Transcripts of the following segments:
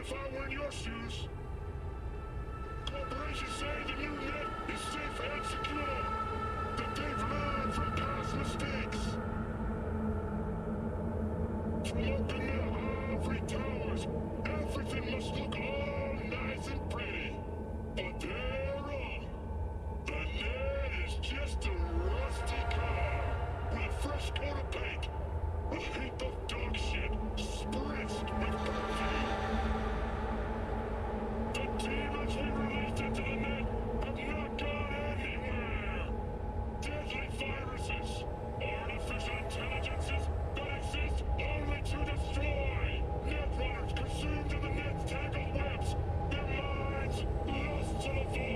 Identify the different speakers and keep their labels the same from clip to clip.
Speaker 1: if I were in your shoes. Corporations say the new net is safe and secure. That they've learned from past mistakes. From up in their ivory towers, everything must look all nice and pretty. But they're wrong. The net is just a rusty car with a fresh coat of paint. A heap of dog shit spritzed with perfume. The demons we released into the net have not gone anywhere. Deadly viruses, artificial intelligences that exist only to destroy. Netrunners consumed in the net's tangled webs, their minds lost to the void.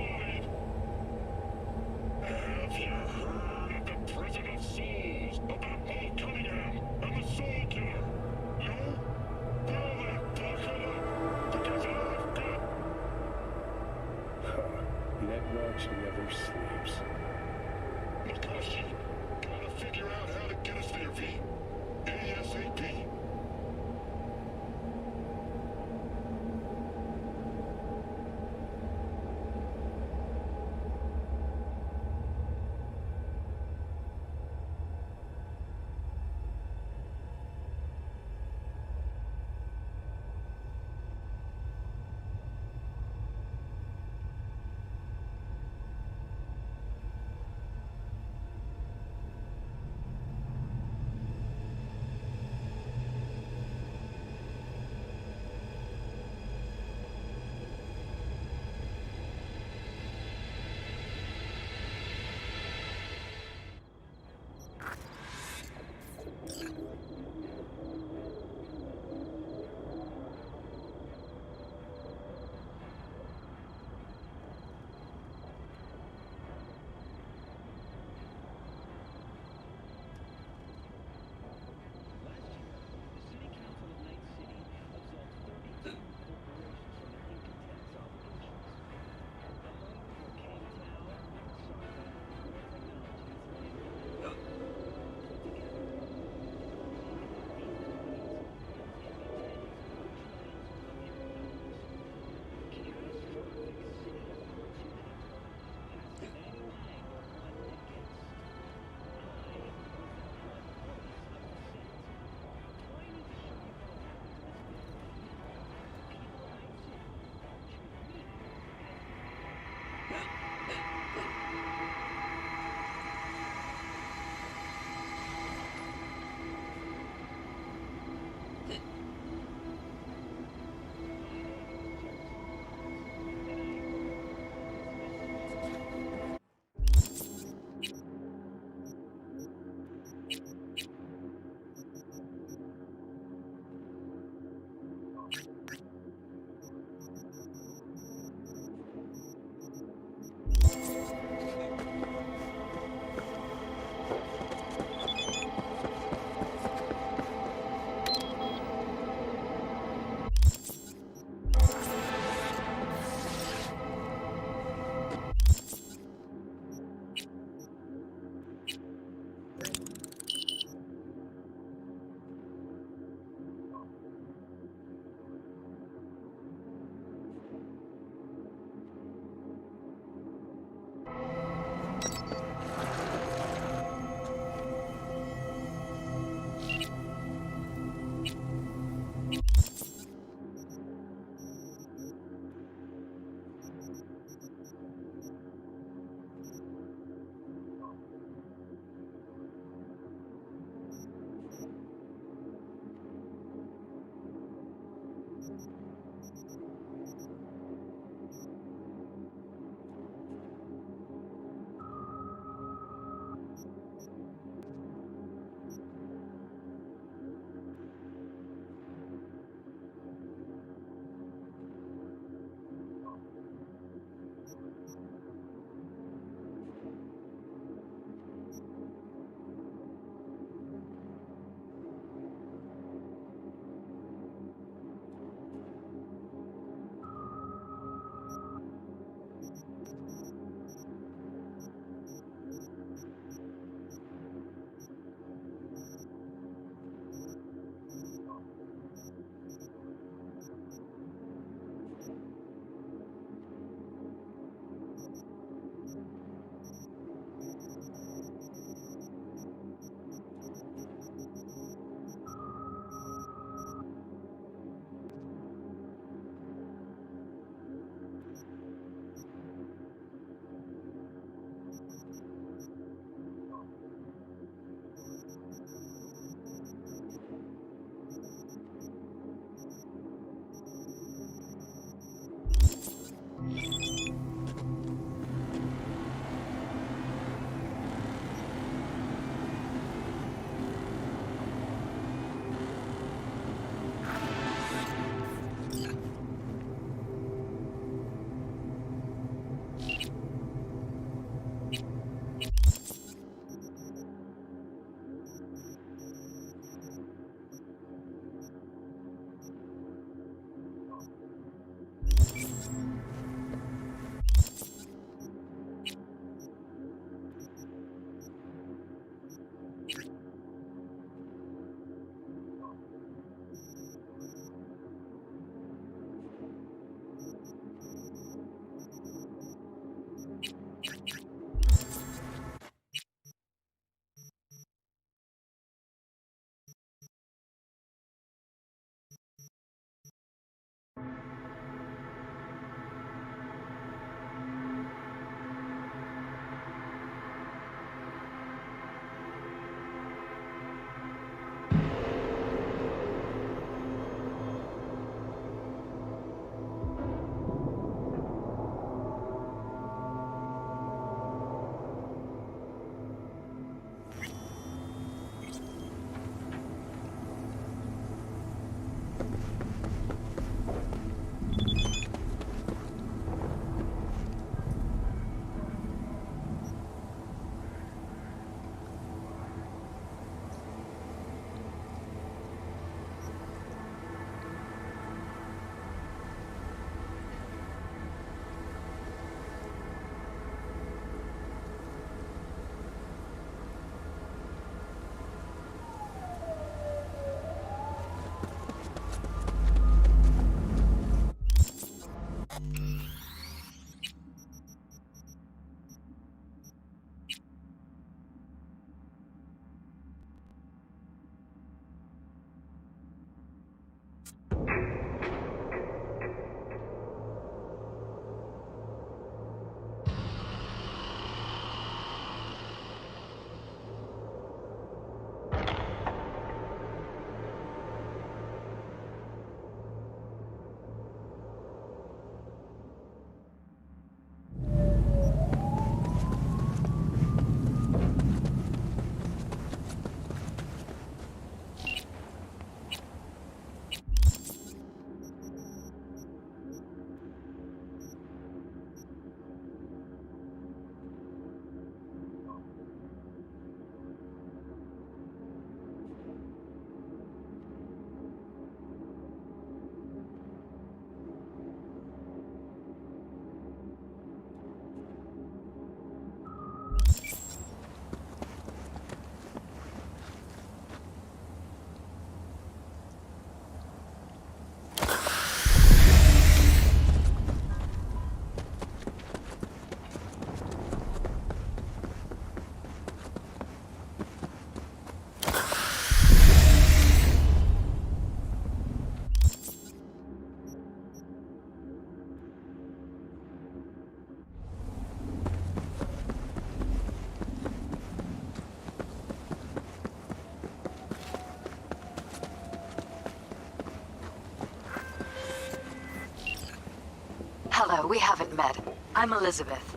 Speaker 2: Hello, we haven't met. I'm Elizabeth.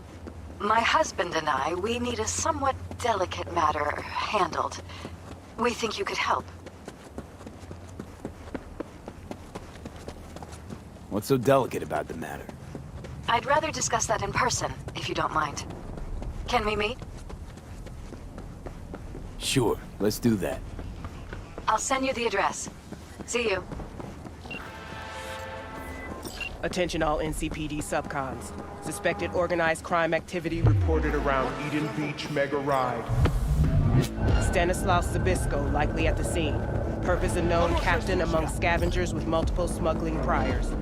Speaker 2: My husband and I, we need a somewhat delicate matter handled. We think you could help.
Speaker 3: What's so delicate about the matter?
Speaker 2: I'd rather discuss that in person, if you don't mind. Can we meet?
Speaker 3: Sure, let's do that.
Speaker 2: I'll send you the address. See you.
Speaker 4: Attention all NCPD subcons. Suspected organized crime activity reported around Eden Beach Mega Ride. Stanislaus Zabisco likely at the scene. Purpose unknown, captain among scavengers with multiple smuggling priors.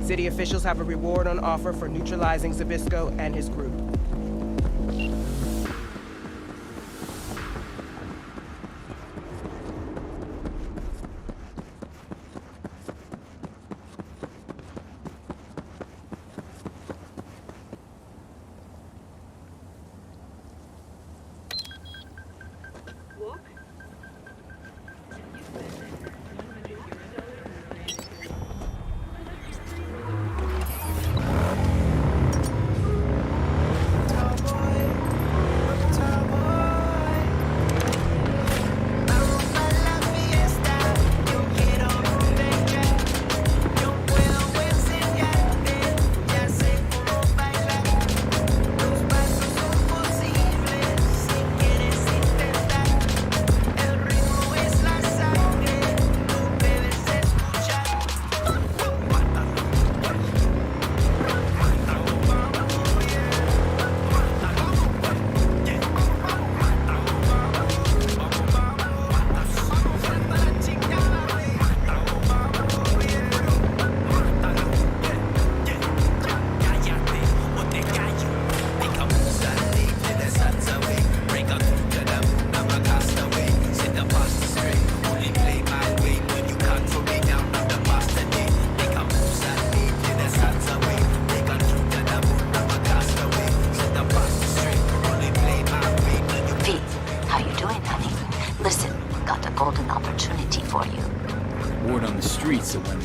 Speaker 4: City officials have a reward on offer for neutralizing Zabisco and his group.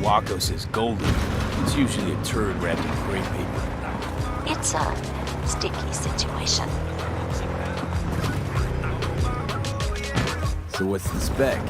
Speaker 3: Waco says golden. It's usually a turd wrapped in gray paper.
Speaker 5: It's a sticky situation.
Speaker 3: So what's the spec?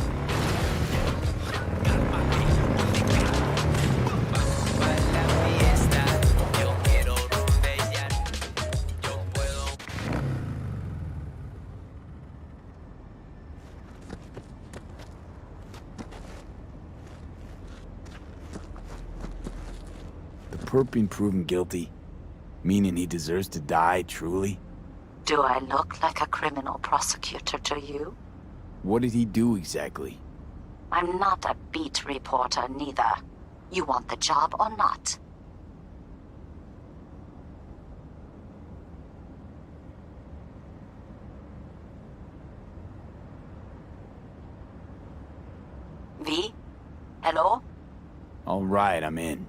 Speaker 3: Perp been proven guilty? Meaning he deserves to die, truly?
Speaker 5: Do I look like a criminal prosecutor to you?
Speaker 3: What did he do exactly?
Speaker 5: I'm not a beat reporter, neither. You want the job or not? V? Hello?
Speaker 3: All right, I'm in.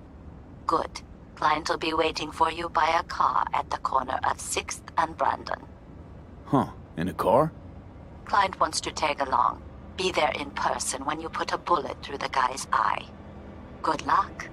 Speaker 5: Good. Client will be waiting for you by a car at the corner of 6th and Brandon.
Speaker 3: Huh. In a car?
Speaker 5: Client wants to tag along. Be there in person when you put a bullet through the guy's eye. Good luck.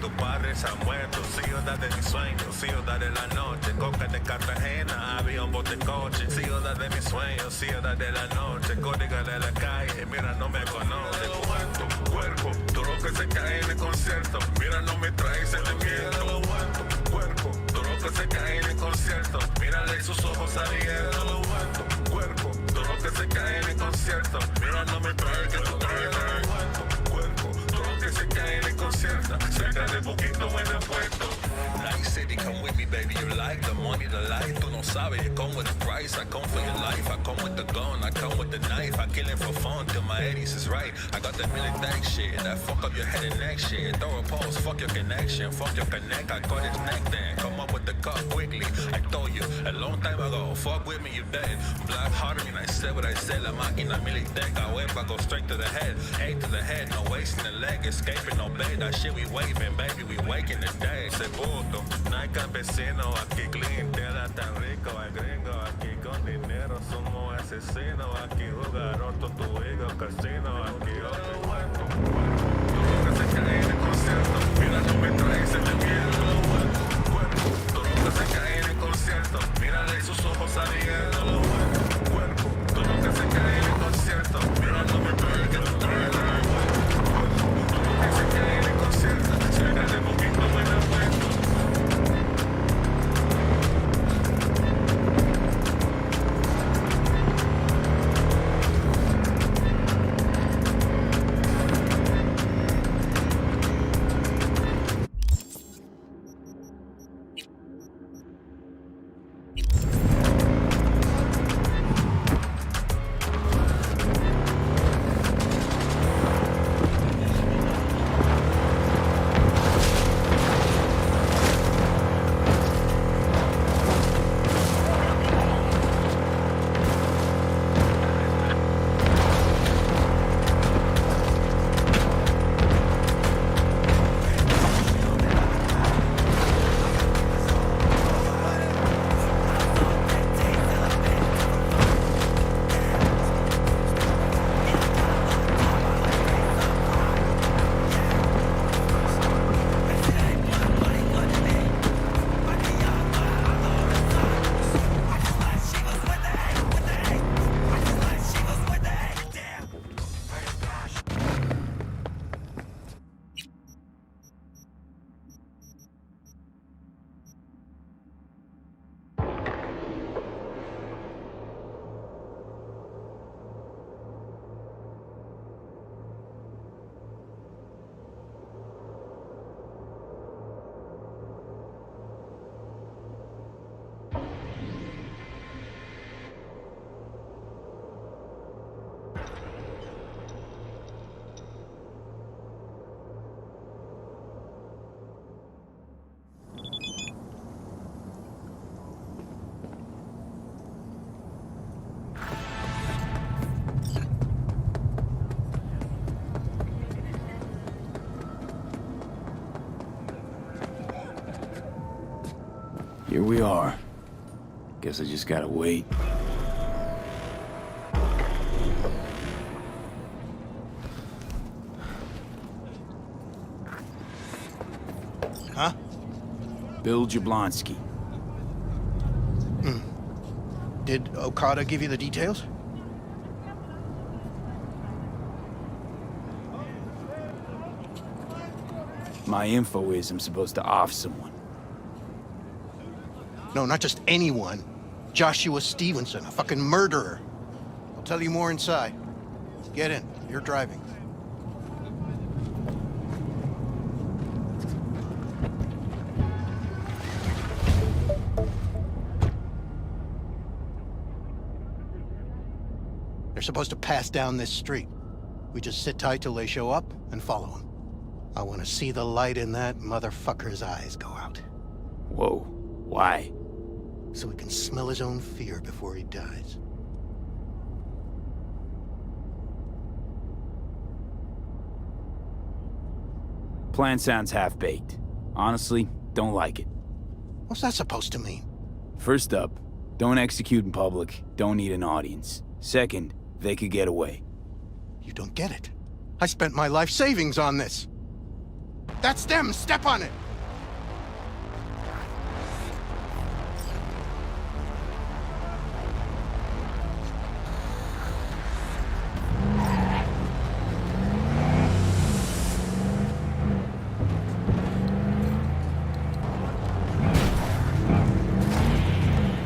Speaker 6: tus padres han muerto. Ciudad de mis sueños, ciudad de la noche. Coca de Cartagena, avión, bote, coche. Ciudad de mis sueños, ciudad de la noche. Código de la calle, mira, no me conoce. Tu cuerpo, todo lo que se cae en el concierto. Mira, no me trae sentimiento. Tu cuerpo, todo lo que se cae en el concierto. Mírale sus ojos abiertos. Tu cuerpo, todo lo que se cae en el concierto. Mira, no me trae que tú traes. Tu cuerpo, todo lo que se cae en el concierto. Cerca de poquito en el puerto. Night City, come with me, baby. You like the money, the life. Tú no sabes, you come with the price. I come for your life. I come with the gun, I come with the knife. I kill it for fun till my 80s is right. I got that military shit, that fuck up your head and neck shit. Throw a pulse, fuck your connection, fuck your connect. I cut his neck then, come up with the cut quickly. I told you a long time ago, fuck with me, you dead. Black hearted and I said what I said. La máquina militeca, I go straight to the head. A to the head, no wasting the leg, escaping no bed. That shit we waving, baby, we waking the day. Se puto, no hay campesino, aquí clientela tan rico. Hay gringo, aquí con dinero, somos asesinos. Aquí jugar orto, tu hijo, casino. Aquí otro muerto. Todo lo que se cae en el concierto, mira, no me traes sentimiento. Todo lo que se cae en el concierto, mírale sus ojos abiertos. Cuerpo, todo lo que se cae en el concierto, mira, no me traes que tú traes. Todo lo que se cae en el concierto, cerca de poquito en el puerto.
Speaker 3: Here we are. Guess I just gotta wait.
Speaker 7: Huh?
Speaker 3: Bill Jablonski.
Speaker 7: Did Okada give you the details?
Speaker 3: My info is I'm supposed to off someone.
Speaker 7: No, not just anyone. Joshua Stevenson, a fucking murderer. I'll tell you more inside. Get in. You're driving. They're supposed to pass down this street. We just sit tight till they show up and follow them. I want to see the light in that motherfucker's eyes go out.
Speaker 3: Whoa. Why?
Speaker 7: So he can smell his own fear before he dies.
Speaker 3: Plan sounds half-baked. Honestly, don't like it.
Speaker 7: What's that supposed to mean?
Speaker 3: First up, don't execute in public, don't need an audience. Second, they could get away.
Speaker 7: You don't get it. I spent my life savings on this. That's them! Step on it!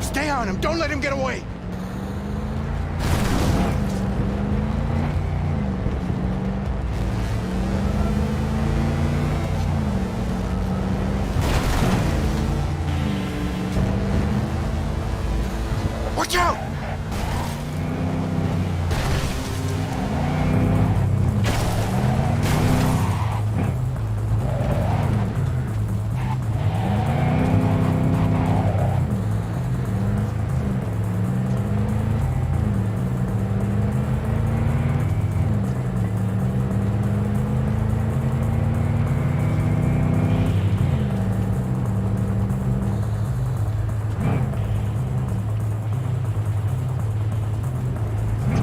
Speaker 7: Stay on him! Don't let him get away! Watch out!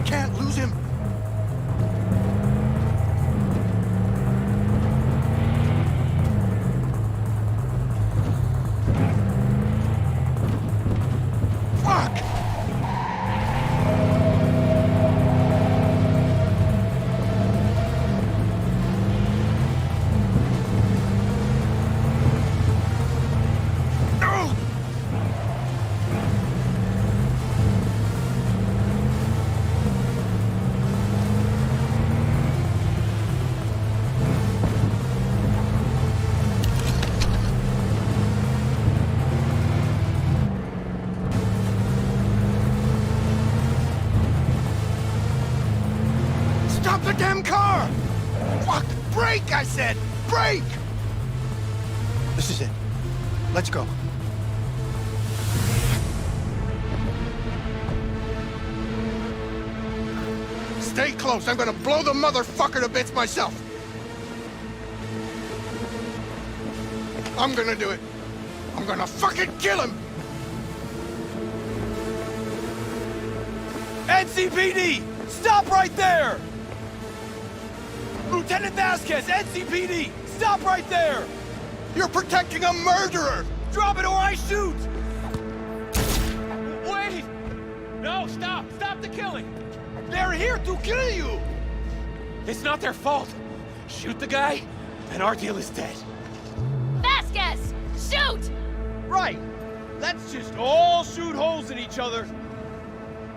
Speaker 7: Can't lose him. Fuck! No! Stop the damn car! Fuck! Brake, I said! Brake! This is it. Let's go. Stay close. I'm gonna blow the motherfucker to bits myself. I'm gonna do it. I'm gonna fucking kill him!
Speaker 3: NCPD! Stop right there! Lieutenant Vasquez, NCPD! Stop right there!
Speaker 7: You're protecting a murderer!
Speaker 3: Drop it or I shoot! Wait! No, stop! Stop the killing! They're here to kill you! It's not their fault. Shoot the guy, and our deal is dead.
Speaker 8: Vasquez! Shoot!
Speaker 3: Right! Let's just all shoot holes in each other.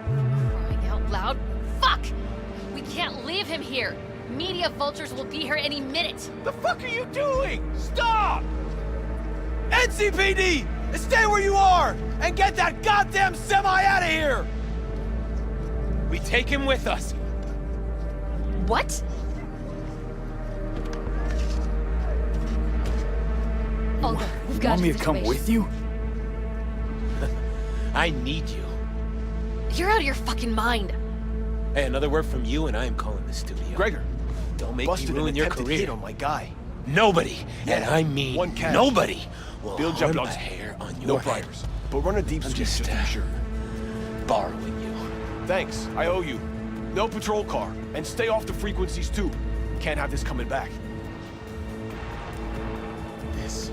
Speaker 8: Crying out loud. Fuck! We can't leave him here. Media vultures will be here any minute.
Speaker 3: The fuck are you doing? Stop! NCPD! Stay where you are! And get that goddamn semi out of here! We take him with us.
Speaker 8: What? Olga, we've got
Speaker 3: Want me to come
Speaker 8: situation.
Speaker 3: with you? I need you.
Speaker 8: You're out of your fucking mind.
Speaker 3: Hey, another word from you and I am calling the studio.
Speaker 9: Gregor,
Speaker 3: don't make
Speaker 9: busted
Speaker 3: me ruin
Speaker 9: an
Speaker 3: your
Speaker 9: attempted
Speaker 3: career.
Speaker 9: hit on my guy.
Speaker 3: Nobody, and I mean
Speaker 9: one cash.
Speaker 3: nobody, will
Speaker 9: Bill
Speaker 3: harm a
Speaker 9: Jablonski.
Speaker 3: hair on your
Speaker 9: No
Speaker 3: head.
Speaker 9: priors. But run a deep
Speaker 3: I'm
Speaker 9: street
Speaker 3: just,
Speaker 9: just to be sure.
Speaker 3: Borrowing you.
Speaker 9: Thanks, I owe you. No patrol car. And stay off the frequencies too. Can't have this coming back. This.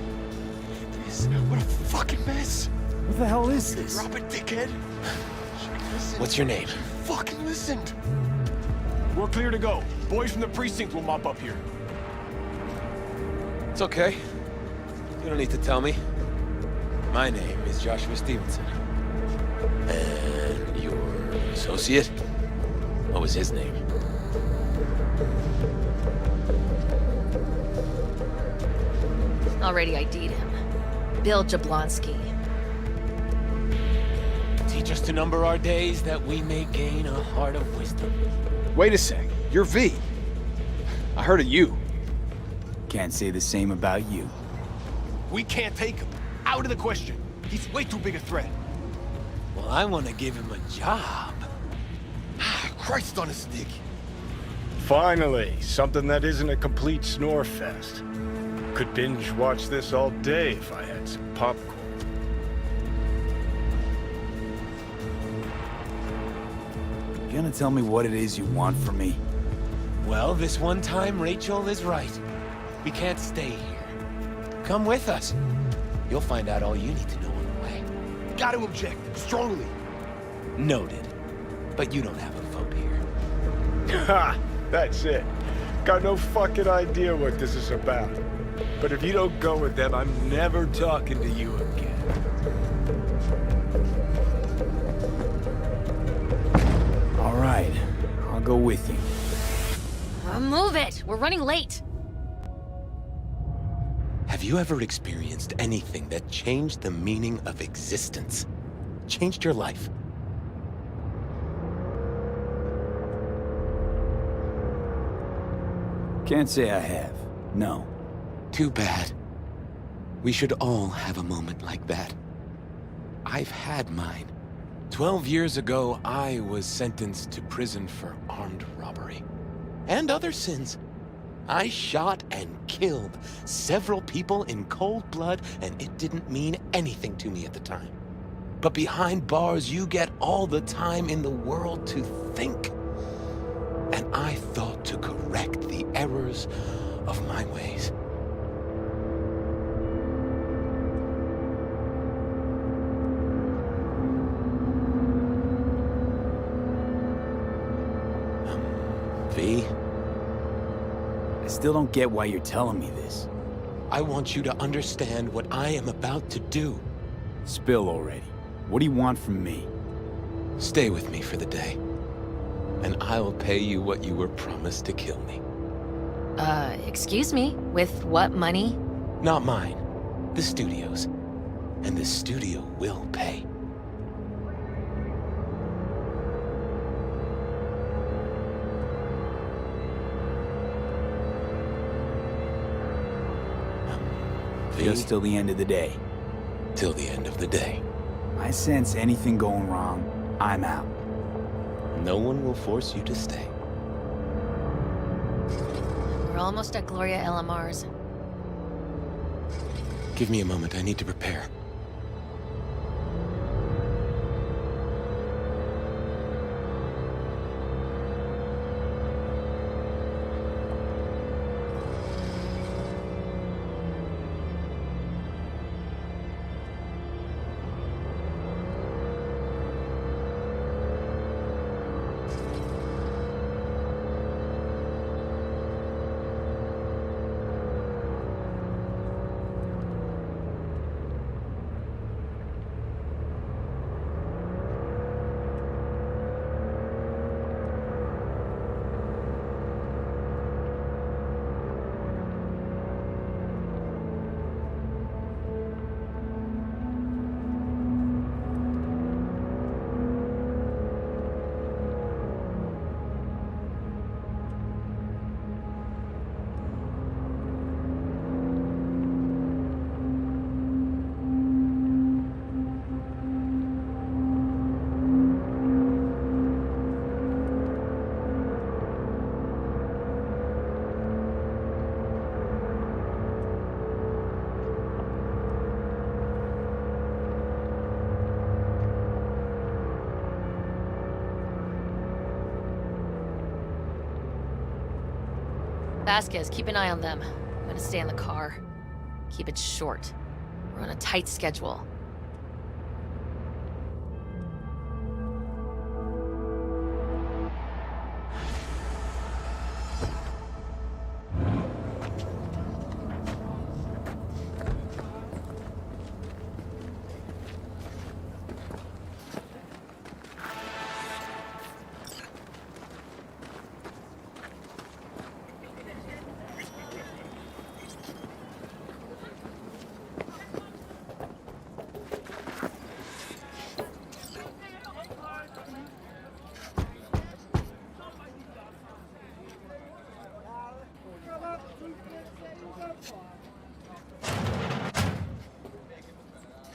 Speaker 9: What a fucking mess.
Speaker 3: What the hell is this?
Speaker 9: Drop it, dickhead.
Speaker 3: What's your name?
Speaker 9: Fucking listened. We're clear to go. Boys from the precinct will mop up here.
Speaker 3: It's okay. You don't need to tell me. My name is Joshua Stevenson. And your associate? What was his name?
Speaker 8: Already ID'd him. Bill Jablonski.
Speaker 3: Teach us to number our days that we may gain a heart of wisdom.
Speaker 10: Wait a sec. You're V. I heard of you.
Speaker 11: Can't say the same about you.
Speaker 9: We can't take him. Out of the question. He's way too big a threat.
Speaker 3: Well, I want to give him a job.
Speaker 9: Christ on a stick.
Speaker 12: Finally, something that isn't a complete snore fest. Could binge watch this all day if I had some popcorn.
Speaker 11: You gonna tell me what it is you want from me?
Speaker 3: Well, this one time Rachel is right. We can't stay here. Come with us. You'll find out all you need to know on the way.
Speaker 9: Got to object, strongly.
Speaker 3: Noted. But you don't have a vote here.
Speaker 12: Ha! That's it. Got no fucking idea what this is about. But if you don't go with them, I'm never talking to you again.
Speaker 11: All right, I'll go with you.
Speaker 8: Move it! We're running late!
Speaker 3: Have you ever experienced anything that changed the meaning of existence? Changed your life?
Speaker 11: Can't say I have. No.
Speaker 3: Too bad. We should all have a moment like that. I've had mine. 12 years ago, I was sentenced to prison for armed robbery. And other sins. I shot and killed several people in cold blood, and it didn't mean anything to me at the time. But behind bars, you get all the time in the world to think. And I thought to correct the errors of my ways. V?
Speaker 11: I still don't get why you're telling me this.
Speaker 3: I want you to understand what I am about to do.
Speaker 11: Spill already. What do you want from me?
Speaker 3: Stay with me for the day, and I'll pay you what you were promised to kill me.
Speaker 8: Excuse me? With what money?
Speaker 3: Not mine. The studio's. And the studio will pay.
Speaker 11: Just till the end of the day.
Speaker 3: Till the end of the day.
Speaker 11: I sense anything going wrong, I'm out.
Speaker 3: No one will force you to stay.
Speaker 8: We're almost at Gloria LMR's.
Speaker 3: Give me a moment, I need to prepare.
Speaker 8: Vasquez, keep an eye on them. I'm gonna stay in the car. Keep it short. We're on a tight schedule.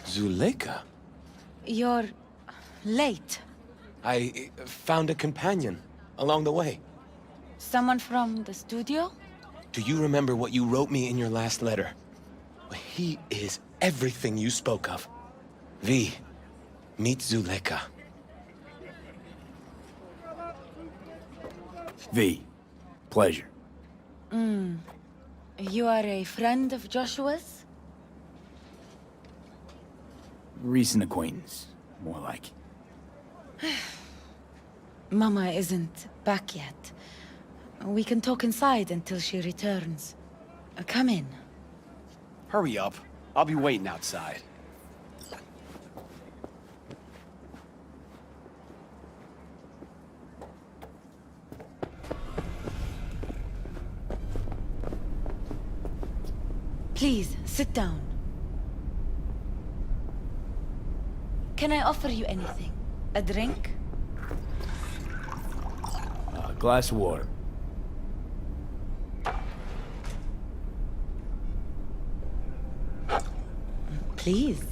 Speaker 3: Zuleika?
Speaker 13: You're late.
Speaker 3: I found a companion along the way.
Speaker 13: Someone from the studio?
Speaker 3: Do you remember what you wrote me in your last letter? He is everything you spoke of. V, meet Zuleika.
Speaker 11: V, pleasure.
Speaker 13: You are a friend of Joshua's?
Speaker 11: Recent acquaintance, more like.
Speaker 13: Mama isn't back yet. We can talk inside until she returns. Come in.
Speaker 10: Hurry up. I'll be waiting outside.
Speaker 13: Please, sit down. Can I offer you anything? A drink?
Speaker 11: A glass of water.
Speaker 13: Please.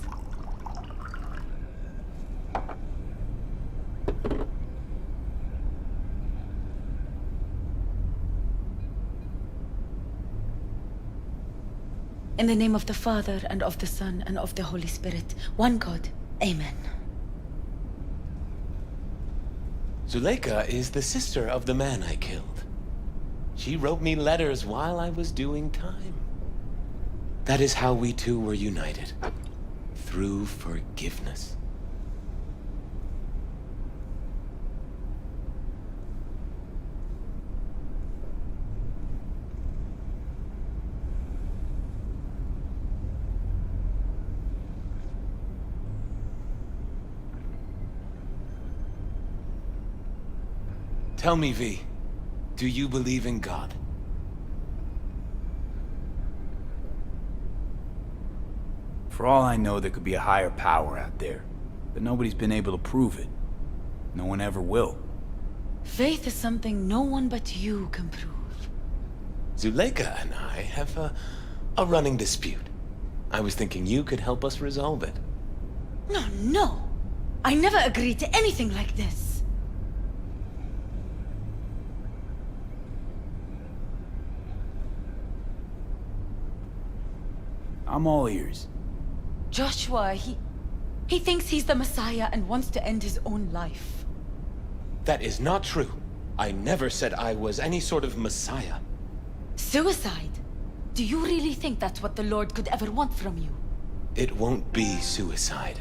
Speaker 13: In the name of the Father, and of the Son, and of the Holy Spirit, one God. Amen.
Speaker 3: Zuleika is the sister of the man I killed. She wrote me letters while I was doing time. That is how we two were united. Through forgiveness. Tell me, V, do you believe in God?
Speaker 11: For all I know, there could be a higher power out there, but nobody's been able to prove it. No one ever will.
Speaker 13: Faith is something no one but you can prove.
Speaker 3: Zuleika and I have a running dispute. I was thinking you could help us resolve it.
Speaker 13: No. I never agreed to anything like this.
Speaker 11: I'm all ears.
Speaker 13: Joshua, he thinks he's the Messiah and wants to end his own life.
Speaker 3: That is not true. I never said I was any sort of Messiah.
Speaker 13: Suicide? Do you really think that's what the Lord could ever want from you?
Speaker 3: It won't be suicide.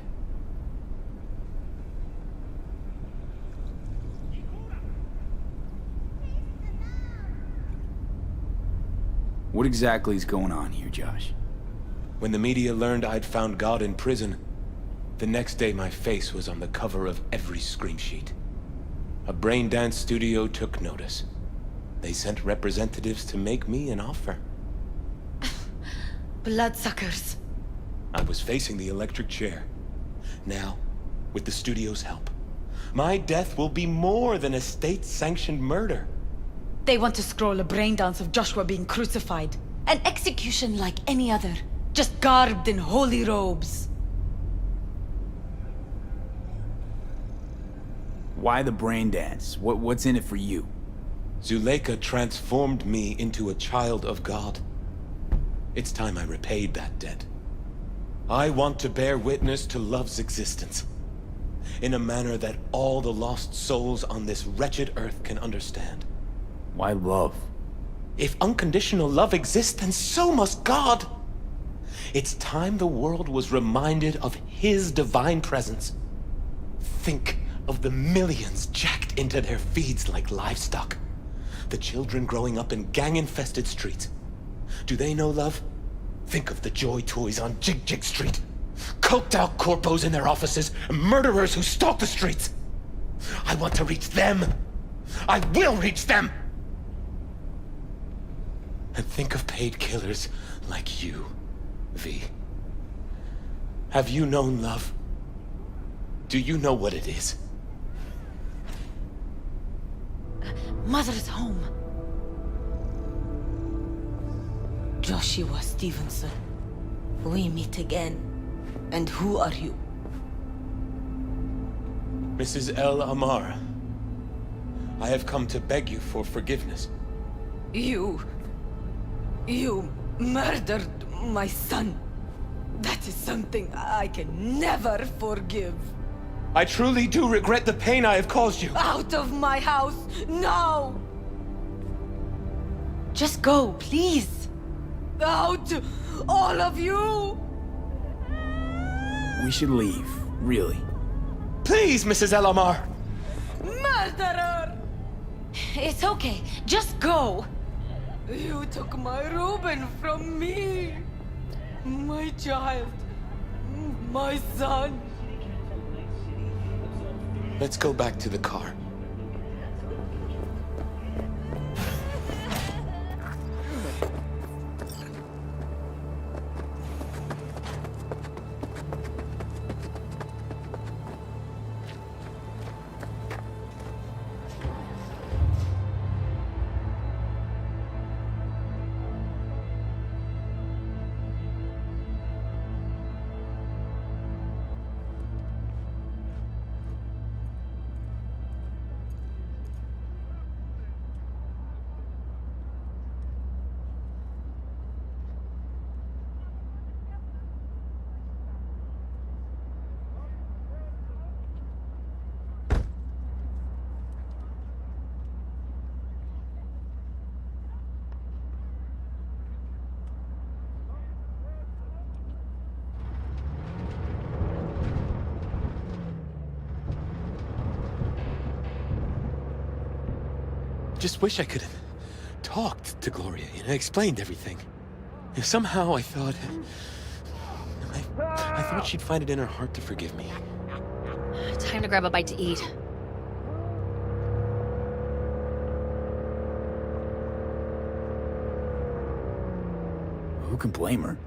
Speaker 11: What exactly is going on here, Josh?
Speaker 3: When the media learned I'd found God in prison, the next day my face was on the cover of every screen sheet. A brain dance studio took notice. They sent representatives to make me an offer.
Speaker 13: Bloodsuckers.
Speaker 3: I was facing the electric chair. Now, with the studio's help, my death will be more than a state-sanctioned murder.
Speaker 13: They want to scroll a brain dance of Joshua being crucified. An execution like any other. Just garbed in holy robes.
Speaker 11: Why the brain dance? What's in it for you?
Speaker 3: Zuleika transformed me into a child of God. It's time I repaid that debt. I want to bear witness to love's existence, in a manner that all the lost souls on this wretched earth can understand.
Speaker 11: Why love?
Speaker 3: If unconditional love exists, then so must God. It's time the world was reminded of His divine presence. Think of the millions jacked into their feeds like livestock. The children growing up in gang-infested streets. Do they know love? Think of the joy toys on Jig Jig Street. Coked-out corpos in their offices, and murderers who stalk the streets. I want to reach them. I will reach them! And think of paid killers like you, V. Have you known love? Do you know what it is?
Speaker 13: Mother's home.
Speaker 14: Joshua Stevenson, we meet again. And who are you?
Speaker 3: Mrs. El Amar, I have come to beg you for forgiveness.
Speaker 14: You murdered my son. That is something I can never forgive.
Speaker 3: I truly do regret the pain I have caused you.
Speaker 14: Out of my house, now!
Speaker 13: Just go, please.
Speaker 14: Out! All of you!
Speaker 11: We should leave, really.
Speaker 3: Please, Mrs. Elamar!
Speaker 14: Murderer!
Speaker 13: It's okay. Just go.
Speaker 14: You took my Reuben from me. My child. My son.
Speaker 3: Let's go back to the car. Just wish I could have talked to Gloria and explained everything. Somehow I thought... I thought she'd find it in her heart to forgive me.
Speaker 8: Time to grab a bite to eat.
Speaker 11: Who can blame her?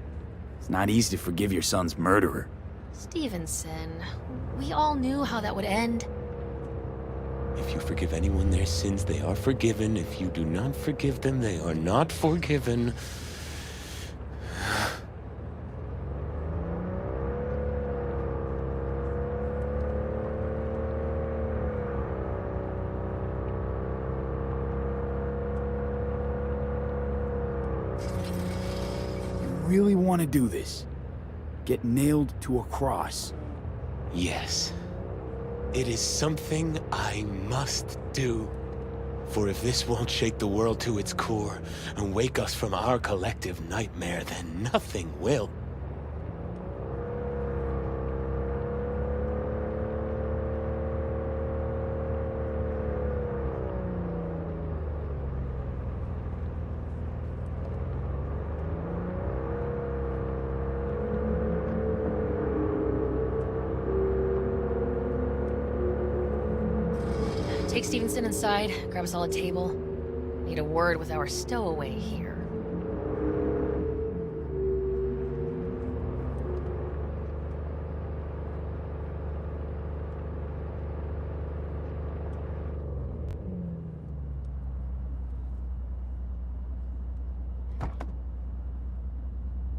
Speaker 11: It's not easy to forgive your son's murderer.
Speaker 8: Stevenson, we all knew how that would end.
Speaker 3: If you forgive anyone their sins, they are forgiven. If you do not forgive them, they are not forgiven.
Speaker 11: You really want to do this? Get nailed to a cross?
Speaker 3: Yes. It is something I must do. For if this won't shake the world to its core and wake us from our collective nightmare, then nothing will.
Speaker 8: Take Stevenson inside, grab us all a table. Need a word with our stowaway here.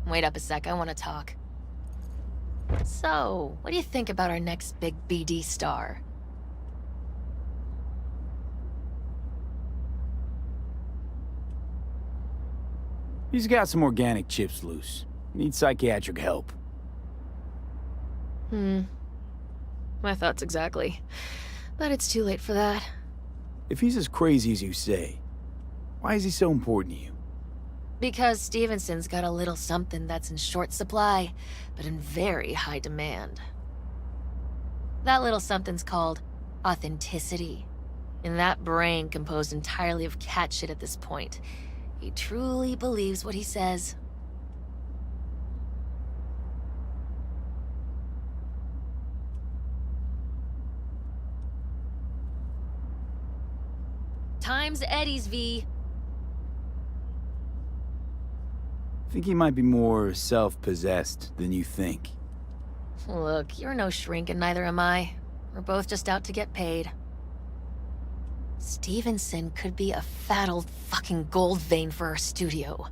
Speaker 8: Wait up a sec, I want to talk. So, what do you think about our next big BD star?
Speaker 11: He's got some organic chips loose. Needs psychiatric help.
Speaker 8: My thoughts exactly. But it's too late for that.
Speaker 11: If he's as crazy as you say, why is he so important to you?
Speaker 8: Because Stevenson's got a little something that's in short supply, but in very high demand. That little something's called authenticity. In that brain composed entirely of cat shit at this point, he truly believes what he says. Time's Eddie's, V.
Speaker 11: I think he might be more self-possessed than you think.
Speaker 8: Look, you're no shrink and neither am I. We're both just out to get paid. Stevenson could be a fat old fucking gold vein for our studio.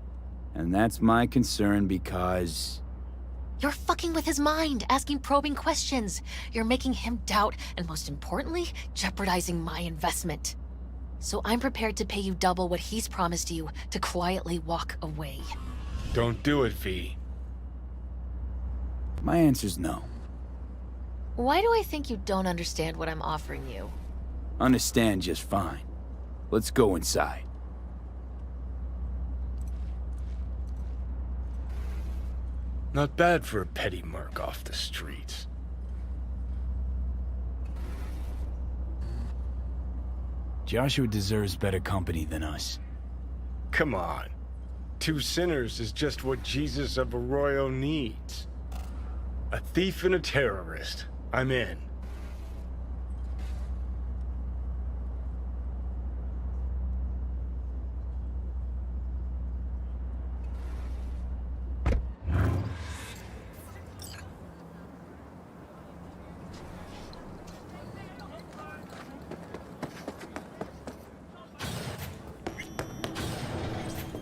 Speaker 11: And that's my concern because...
Speaker 8: You're fucking with his mind, asking probing questions. You're making him doubt, and most importantly, jeopardizing my investment. So I'm prepared to pay you double what he's promised you to quietly walk away.
Speaker 12: Don't do it, V.
Speaker 11: My answer's no.
Speaker 8: Why do I think you don't understand what I'm offering you?
Speaker 11: Understand just fine. Let's go inside.
Speaker 12: Not bad for a petty merc off the streets.
Speaker 11: Joshua deserves better company than us.
Speaker 12: Come on. 2 sinners is just what Jesus of Arroyo needs. A thief and a terrorist. I'm in.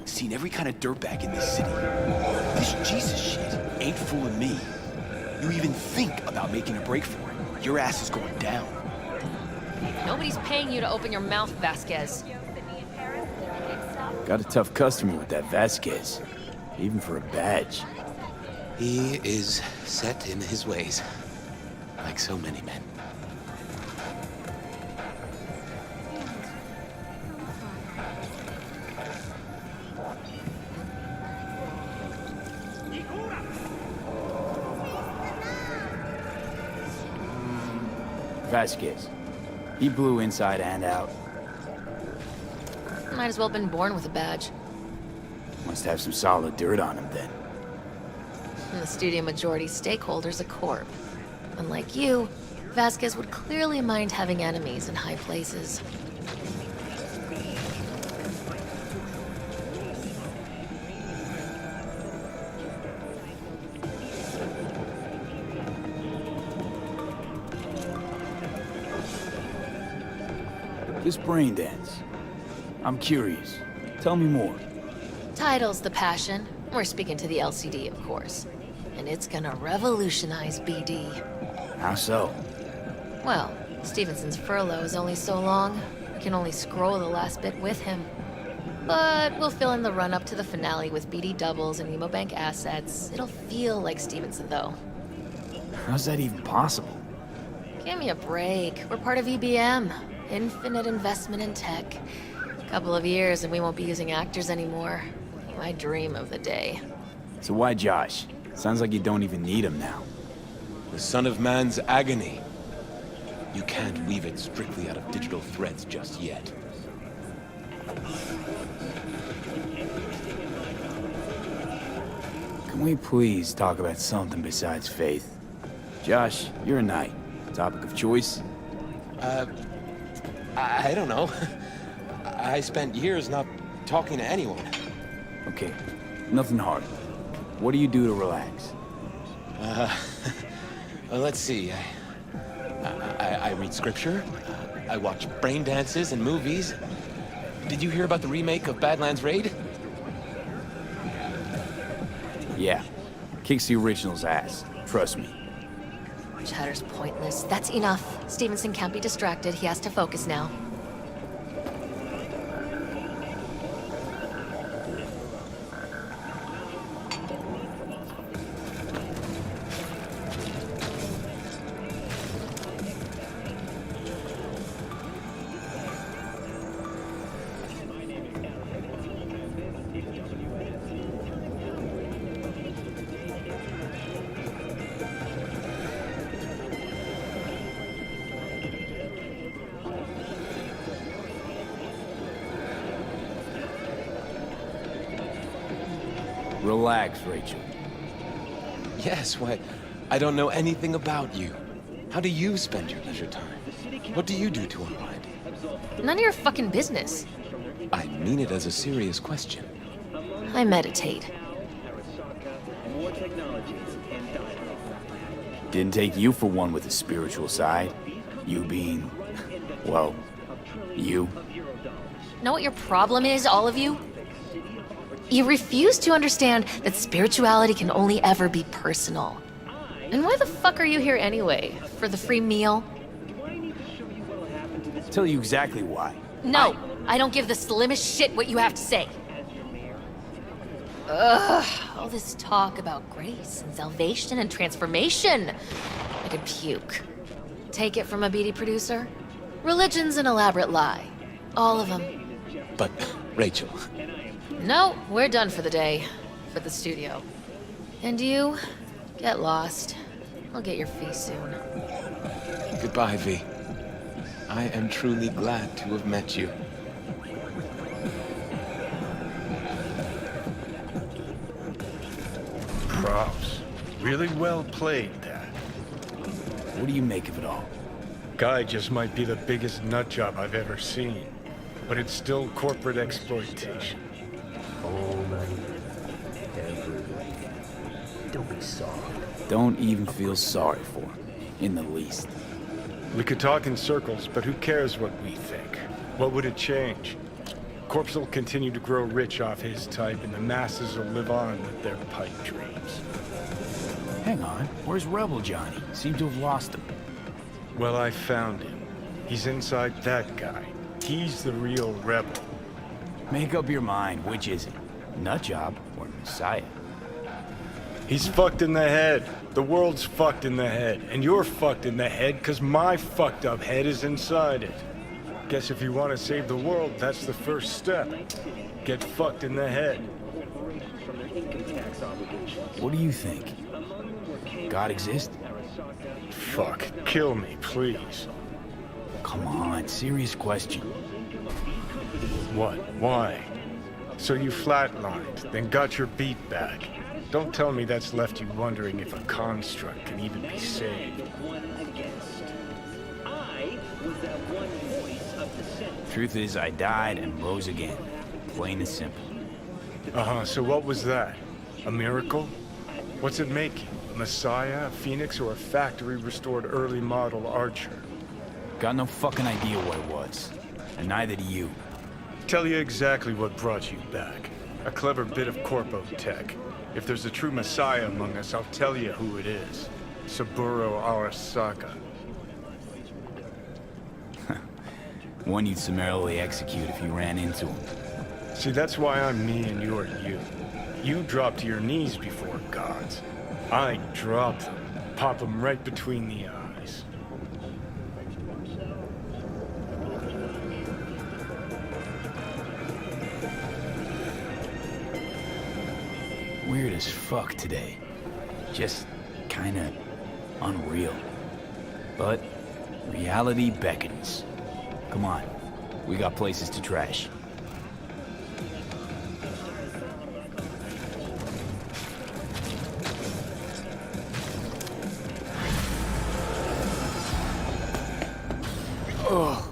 Speaker 10: Seen every kind of dirtbag in this city. This Jesus shit ain't fooling me. You even think about making a break for it, your ass is going down.
Speaker 8: Nobody's paying you to open your mouth, Vasquez.
Speaker 11: Got a tough customer with that Vasquez, even for a badge.
Speaker 3: He is set in his ways, like so many men.
Speaker 11: Vasquez. He blew inside and out.
Speaker 8: Might as well have been born with a badge.
Speaker 11: Must have some solid dirt on him then.
Speaker 8: And the studio majority stakeholder's a corp. Unlike you, Vasquez would clearly mind having enemies in high places.
Speaker 11: This brain dance. I'm curious. Tell me more.
Speaker 8: Title's the passion. We're speaking to the LCD, of course. And it's gonna revolutionize BD.
Speaker 11: How so?
Speaker 8: Well, Stevenson's furlough is only so long. We can only scroll the last bit with him. But we'll fill in the run-up to the finale with BD doubles and Emobank assets. It'll feel like Stevenson, though.
Speaker 11: How's that even possible?
Speaker 8: Give me a break. We're part of EBM. Infinite investment in tech. Couple of years and we won't be using actors anymore. I dream of the day.
Speaker 11: So why Josh? Sounds like you don't even need him now.
Speaker 3: The son of man's agony. You can't weave it strictly out of digital threads just yet.
Speaker 11: Can we please talk about something besides faith? Josh, you're a knight. Topic of choice?
Speaker 3: I don't know. I spent years not talking to anyone.
Speaker 11: Okay, nothing hard. What do you do to relax?
Speaker 3: Well, let's see. I read scripture. I watch brain dances and movies. Did you hear about the remake of Badlands Raid?
Speaker 11: Yeah. Kicks the original's ass. Trust me.
Speaker 8: Chatter's pointless. That's enough. Stevenson can't be distracted. He has to focus now.
Speaker 11: Relax, Rachel.
Speaker 3: Yes, why? I don't know anything about you. How do you spend your leisure time? What do you do to unwind?
Speaker 8: None of your fucking business.
Speaker 3: I mean it as a serious question.
Speaker 8: I meditate.
Speaker 11: Didn't take you for one with a spiritual side. You being, well, you.
Speaker 8: Know what your problem is, all of you? You refuse to understand that spirituality can only ever be personal. And why the fuck are you here anyway? For the free meal?
Speaker 11: Tell you exactly why.
Speaker 8: No, I don't give the slimmest shit what you have to say. Ugh, all this talk about grace and salvation and transformation. I could puke. Take it from a BD producer? Religion's an elaborate lie. All of them.
Speaker 3: But, Rachel...
Speaker 8: No, we're done for the day. For the studio. And you? Get lost. I'll get your fee soon.
Speaker 3: Goodbye, V. I am truly glad to have met you.
Speaker 12: Props. Really well played, that.
Speaker 11: What do you make of it all?
Speaker 12: Guy just might be the biggest nutjob I've ever seen. But it's still corporate exploitation.
Speaker 15: All night. Every way. Don't be soft.
Speaker 11: Don't even feel sorry for him. In the least.
Speaker 12: We could talk in circles, but who cares what we think? What would it change? Corpse will continue to grow rich off his type, and the masses will live on with their pipe dreams.
Speaker 11: Hang on, where's Rebel Johnny? Seem to have lost him.
Speaker 12: Well, I found him. He's inside that guy. He's the real rebel.
Speaker 11: Make up your mind, which is it? Nutjob or Messiah?
Speaker 12: He's fucked in the head. The world's fucked in the head. And you're fucked in the head because my fucked up head is inside it. Guess if you want to save the world, that's the first step. Get fucked in the head.
Speaker 11: What do you think? God exists?
Speaker 12: Fuck. Kill me, please.
Speaker 11: Come on, serious question.
Speaker 12: What? Why? So you flatlined, then got your beat back. Don't tell me that's left you wondering if a construct can even be saved.
Speaker 11: Truth is, I died and rose again. Plain and simple.
Speaker 12: Uh-huh, so what was that? A miracle? What's it make you? A messiah, a phoenix, or a factory-restored early model archer?
Speaker 11: Got no fucking idea what it was. And neither do you.
Speaker 12: Tell you exactly what brought you back. A clever bit of corpo tech. If there's a true messiah among us, I'll tell you who it is. Saburo Arasaka.
Speaker 11: One you'd summarily execute if you ran into him.
Speaker 12: See, that's why I'm me and you're you. You drop to your knees before gods. I drop them. Pop them right between the eyes.
Speaker 11: Weird as fuck today. Just kinda unreal. But reality beckons. Come on, we got places to trash. Ugh.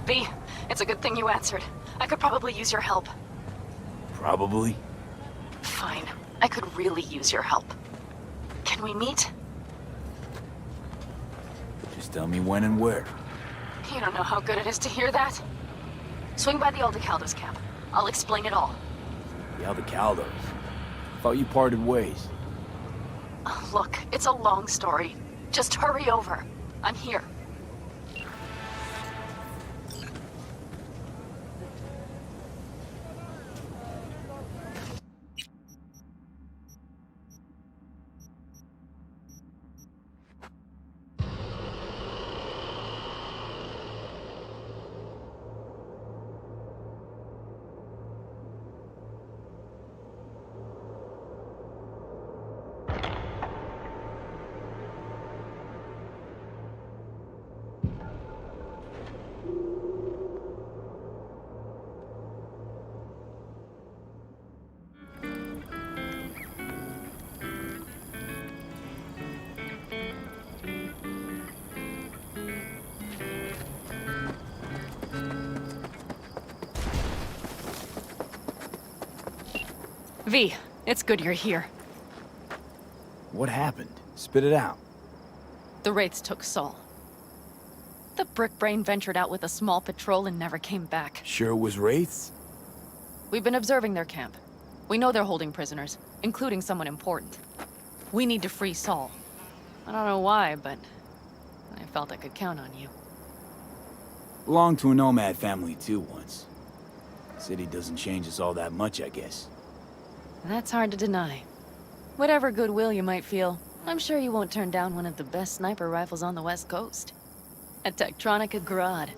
Speaker 2: V, it's a good thing you answered. I could probably use your help.
Speaker 11: Probably.
Speaker 2: Fine. I could really use your help. Can we meet?
Speaker 11: Just tell me when and where.
Speaker 2: You don't know how good it is to hear that. Swing by the Aldecaldos camp. I'll explain it all.
Speaker 11: The Aldecaldos. Thought you parted ways.
Speaker 2: Look, it's a long story. Just hurry over. I'm here. V, it's good you're here.
Speaker 11: What happened? Spit it out.
Speaker 2: The Wraiths took Saul. The Brickbrain ventured out with a small patrol and never came back.
Speaker 11: Sure it was Wraiths?
Speaker 2: We've been observing their camp. We know they're holding prisoners, including someone important. We need to free Saul. I don't know why, but I felt I could count on you.
Speaker 11: Belonged to a nomad family too once. City doesn't change us all that much, I guess.
Speaker 2: That's hard to deny. Whatever goodwill you might feel, I'm sure you won't turn down one of the best sniper rifles on the West Coast. A Tektronica Grad.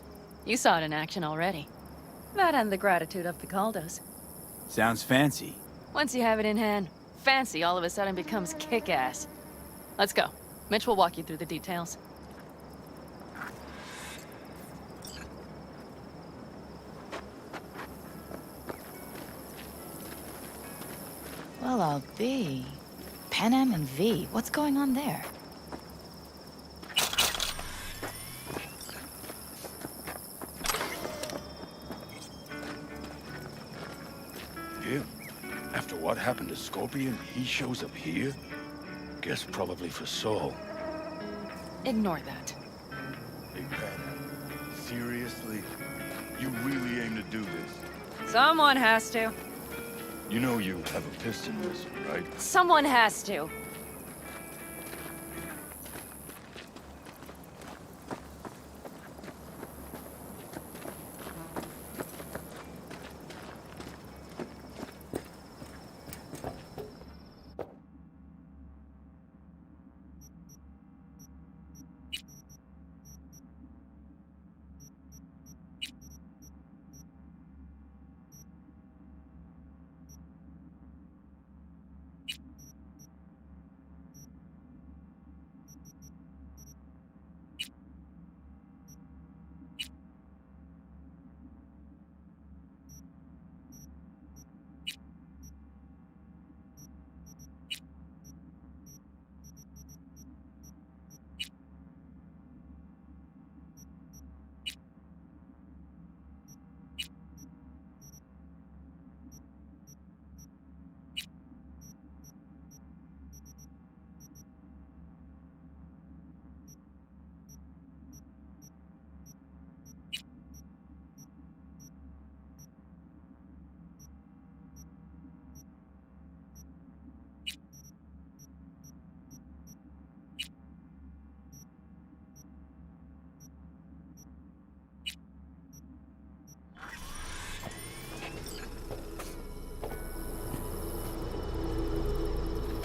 Speaker 2: You saw it in action already. That and the gratitude of the Caldos.
Speaker 11: Sounds fancy.
Speaker 2: Once you have it in hand, fancy all of a sudden becomes kick-ass. Let's go. Mitch will walk you through the details.
Speaker 16: Well, I'll be. Panam and V, what's going on there?
Speaker 17: Him? After what happened to Scorpion, he shows up here? Guess probably for Saul.
Speaker 2: Ignore that.
Speaker 17: Hey, Pat, seriously? You really aim to do this?
Speaker 2: Someone has to.
Speaker 17: You know you have a piston whistle, right?
Speaker 2: Someone has to.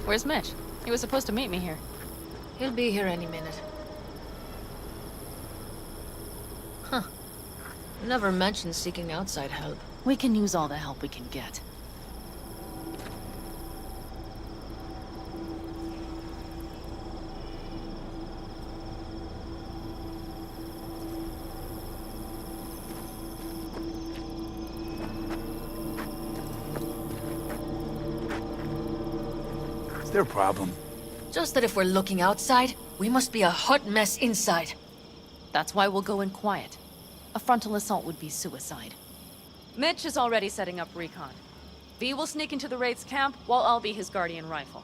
Speaker 2: Where's Mitch? He was supposed to meet me here.
Speaker 8: He'll be here any minute. Huh. Never mentioned seeking outside help.
Speaker 2: We can use all the help we can get.
Speaker 11: Their problem.
Speaker 8: Just that if we're looking outside, we must be a hot mess inside.
Speaker 2: That's why we'll go in quiet. A frontal assault would be suicide. Mitch is already setting up recon. V will sneak into the Wraith's camp, while I'll be his guardian rifle.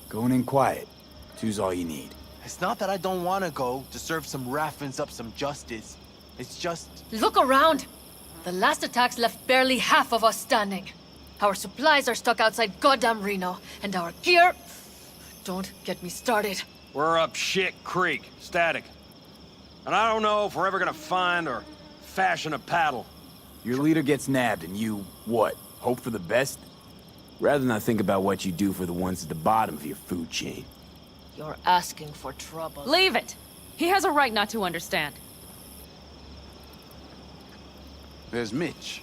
Speaker 11: Going in quiet. Two's all you need.
Speaker 10: It's not that I don't want to go to serve some Raffins up some justice. It's just...
Speaker 8: Look around! The last attacks left barely half of us standing. Our supplies are stuck outside goddamn Reno, and our gear... Don't get me started.
Speaker 18: We're up shit creek, static. And I don't know if we're ever gonna find or fashion a paddle.
Speaker 11: Your leader gets nabbed and you, what, hope for the best?
Speaker 19: Rather not think about what you do for the ones at the bottom of your food chain.
Speaker 8: You're asking for trouble.
Speaker 2: Leave it! He has a right not to understand.
Speaker 20: There's Mitch.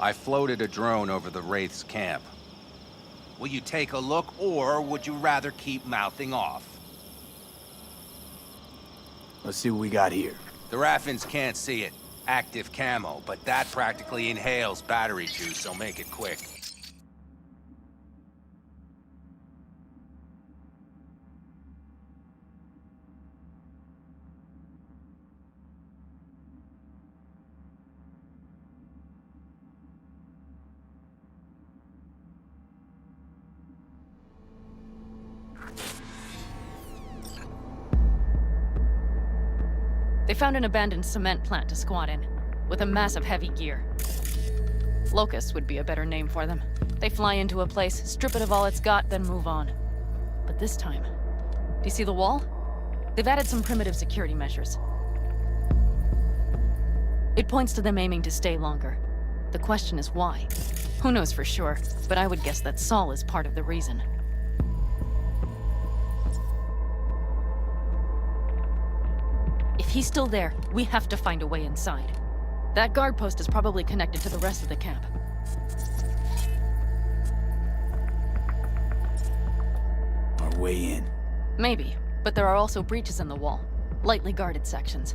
Speaker 20: I floated a drone over the Wraith's camp. Will you take a look, or would you rather keep mouthing off?
Speaker 11: Let's see what we got here.
Speaker 20: The Raffins can't see it. Active camo, but that practically inhales battery juice, so make it quick.
Speaker 2: They found an abandoned cement plant to squat in, with a massive heavy gear. Locusts would be a better name for them. They fly into a place, strip it of all it's got, then move on. But this time, do you see the wall? They've added some primitive security measures. It points to them aiming to stay longer. The question is why? Who knows for sure, but I would guess that Saul is part of the reason. If he's still there, we have to find a way inside. That guard post is probably connected to the rest of the camp.
Speaker 11: Our way in.
Speaker 2: Maybe, but there are also breaches in the wall. Lightly guarded sections.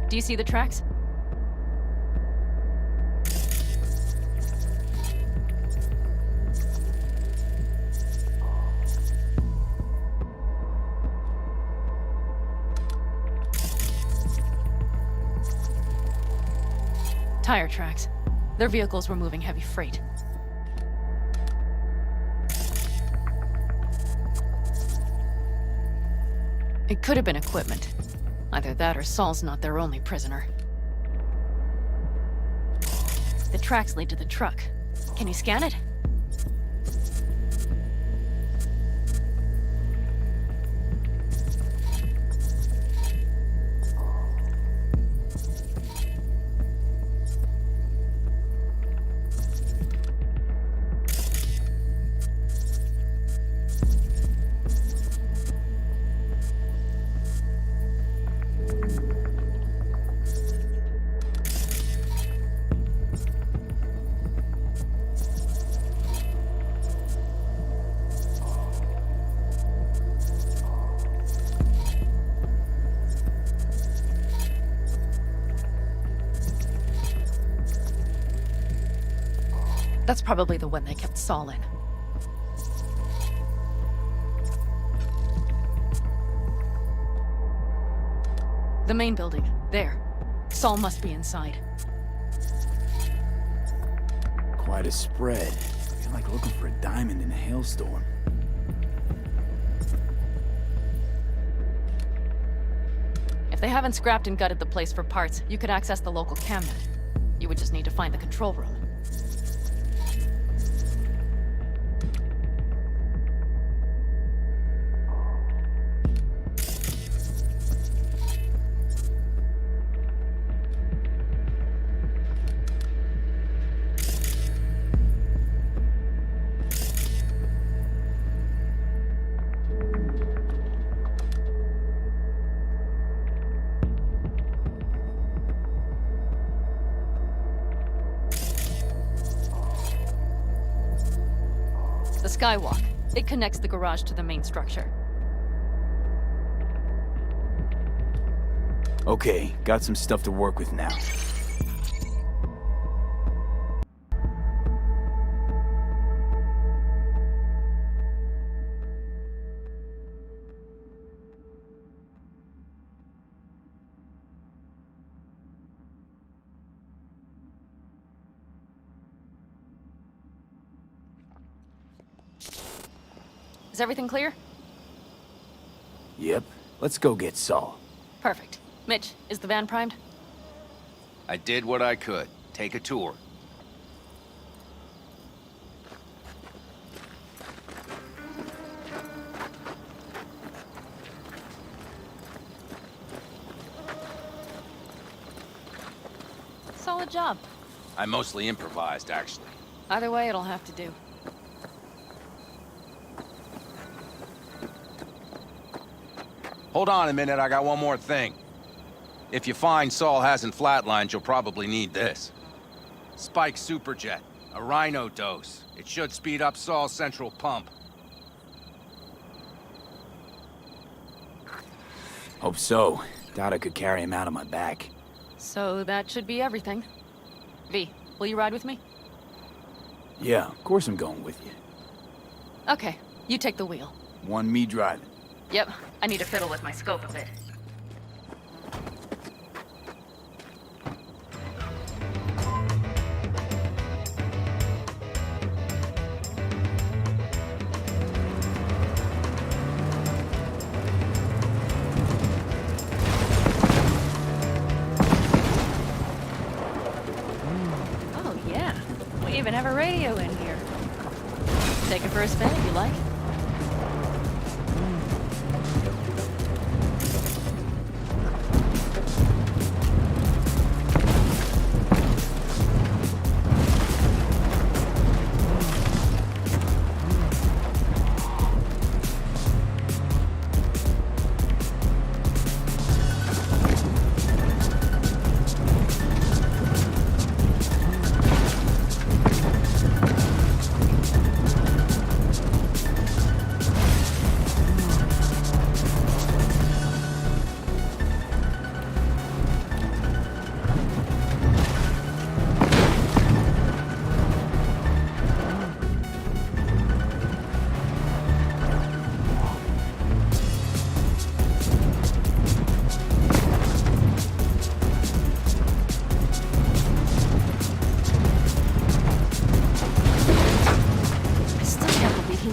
Speaker 2: Do you see the tracks? Tire tracks. Their vehicles were moving heavy freight. It could have been equipment. Either that or Saul's not their only prisoner. The tracks lead to the truck. Can you scan it? That's probably the one they kept Saul in. The main building. There. Saul must be inside.
Speaker 11: Quite a spread. I feel like looking for a diamond in a hailstorm.
Speaker 2: If they haven't scrapped and gutted the place for parts, you could access the local camnet. You would just need to find the control room. The skywalk. It connects the garage to the main structure.
Speaker 11: Okay, got some stuff to work with now.
Speaker 2: Is everything clear?
Speaker 11: Yep. Let's go get Saul.
Speaker 2: Perfect. Mitch, is the van primed?
Speaker 20: I did what I could. Take a tour.
Speaker 2: Solid job.
Speaker 20: I mostly improvised, actually.
Speaker 2: Either way, it'll have to do.
Speaker 20: Hold on a minute, I got one more thing. If you find Saul hasn't flatlined, you'll probably need this. Spike Superjet, a Rhino dose. It should speed up Saul's central pump.
Speaker 11: Hope so. Doubt I could carry him out on my back.
Speaker 2: So that should be everything. V, will you ride with me?
Speaker 11: Yeah, of course I'm going with you.
Speaker 2: Okay, you take the wheel.
Speaker 11: Want me driving?
Speaker 2: Yep, I need to fiddle with my scope a bit. Oh yeah, we even have a radio in here. Take it for a spin if you like.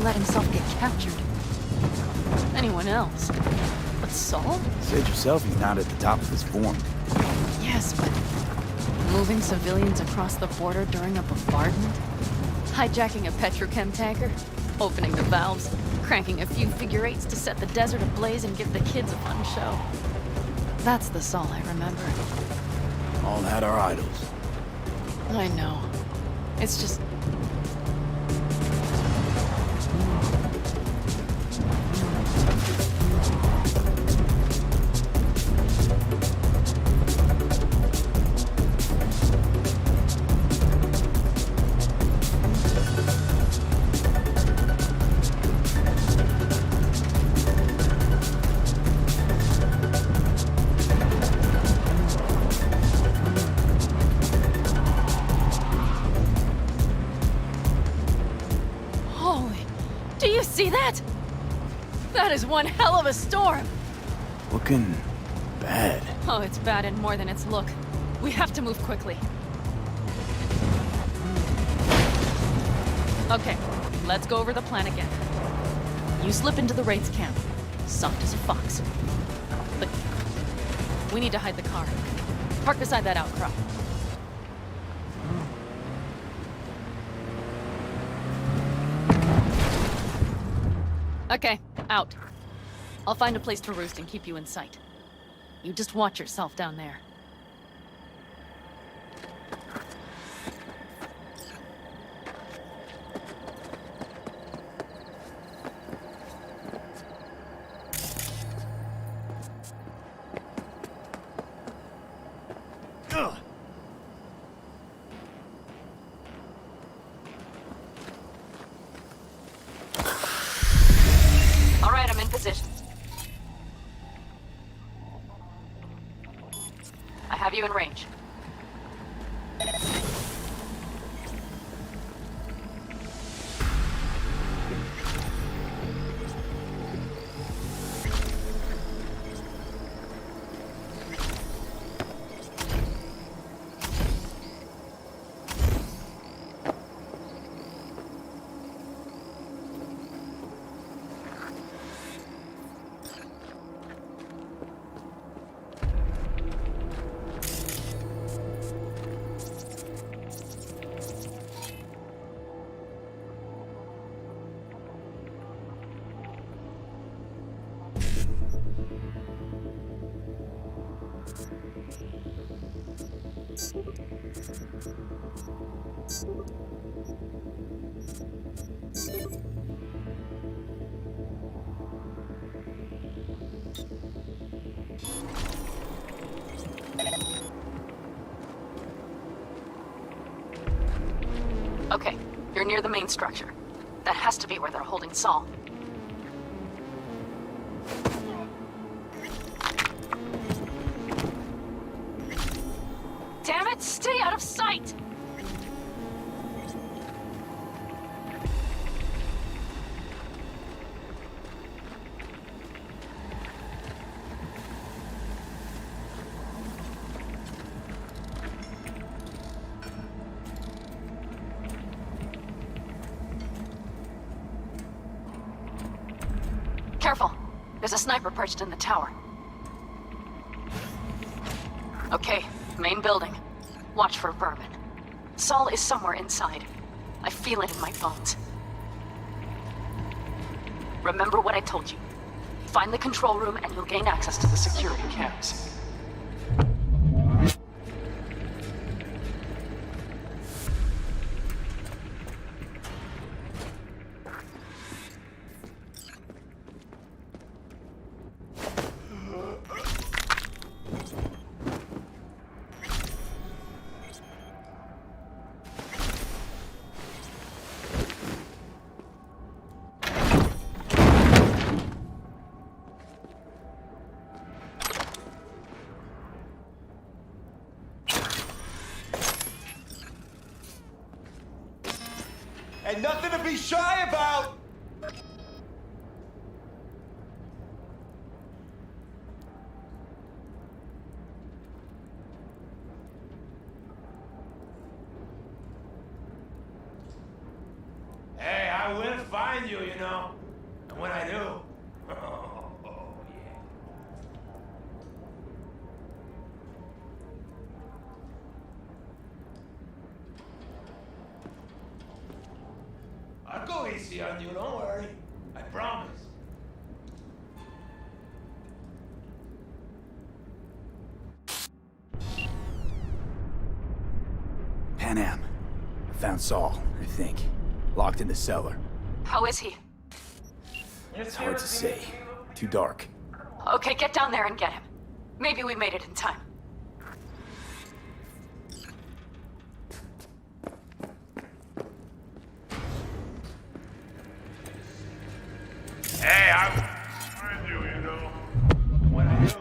Speaker 2: Let himself get captured. Anyone else? But Saul?
Speaker 11: Said yourself he's not at the top of his form.
Speaker 2: Yes, but moving civilians across the border during a bombardment? Hijacking a petrochem tanker? Opening the valves? Cranking a few figure eights to set the desert ablaze and give the kids a fun show? That's the Saul I remember.
Speaker 11: All had our idols.
Speaker 2: I know. It's just... Do you see that? That is one hell of a storm!
Speaker 11: Looking bad.
Speaker 2: Oh, it's bad and more than its look. We have to move quickly. Okay, let's go over the plan again. You slip into the Wraith's camp, soft as a fox. But we need to hide the car. Park beside that outcrop. Okay, out. I'll find a place to roost and keep you in sight. You just watch yourself down there. you in range. Okay, you're near the main structure. That has to be where they're holding Saul. Damn it, stay out of sight! Careful. There's a sniper perched in the tower. Okay, main building. Watch for vermin. Saul is somewhere inside. I feel it in my bones. Remember what I told you. Find the control room and you'll gain access to the security cams.
Speaker 9: And nothing to be shy about!
Speaker 11: Hey, I will find you, you know. And when I do... Oh, yeah. I'll go easy on you, don't worry. I promise. Pan Am. I found Saul, I think. Locked in the cellar.
Speaker 2: How is he?
Speaker 11: It's hard to say. Too dark.
Speaker 2: Okay, get down there and get him. Maybe we made it in time.
Speaker 11: Hey, I will find you, you know. When I do.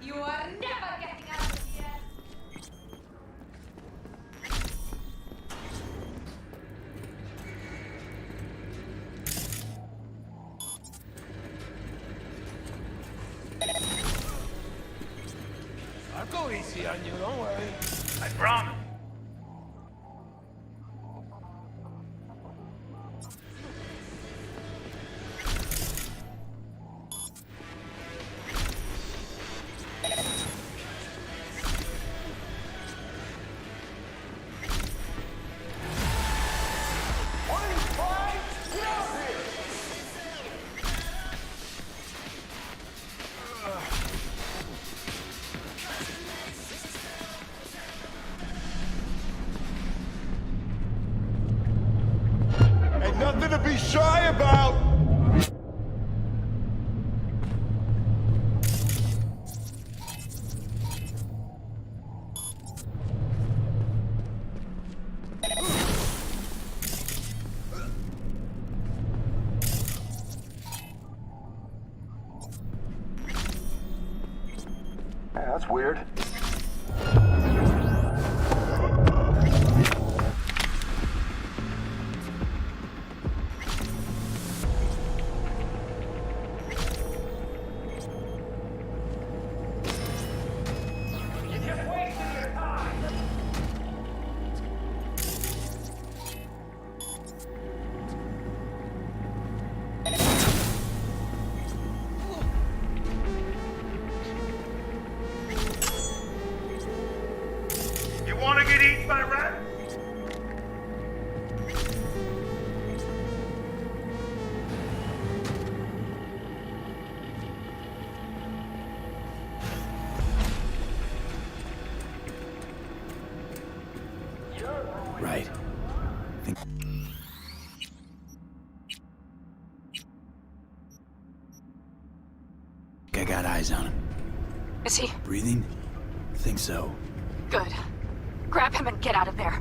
Speaker 14: You are never getting out of here!
Speaker 11: I'll go easy on you, don't worry. I promise.
Speaker 9: And nothing to be shy about!
Speaker 15: That's weird.
Speaker 1: You want to get eaten by rats?
Speaker 11: Right. I got eyes on him.
Speaker 2: Is he?
Speaker 11: Breathing? Think so.
Speaker 2: Good. Grab him and get out of there.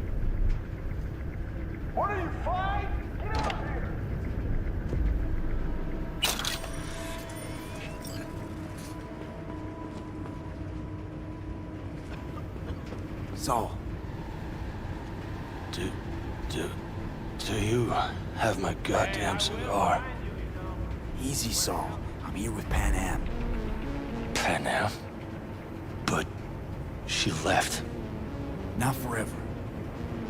Speaker 1: What are you, flying? Get out here!
Speaker 11: Saul.
Speaker 10: Do you have my goddamn cigar?
Speaker 11: Easy, Saul. I'm here with Pan Am.
Speaker 10: Pan Am? But she left.
Speaker 11: Not forever.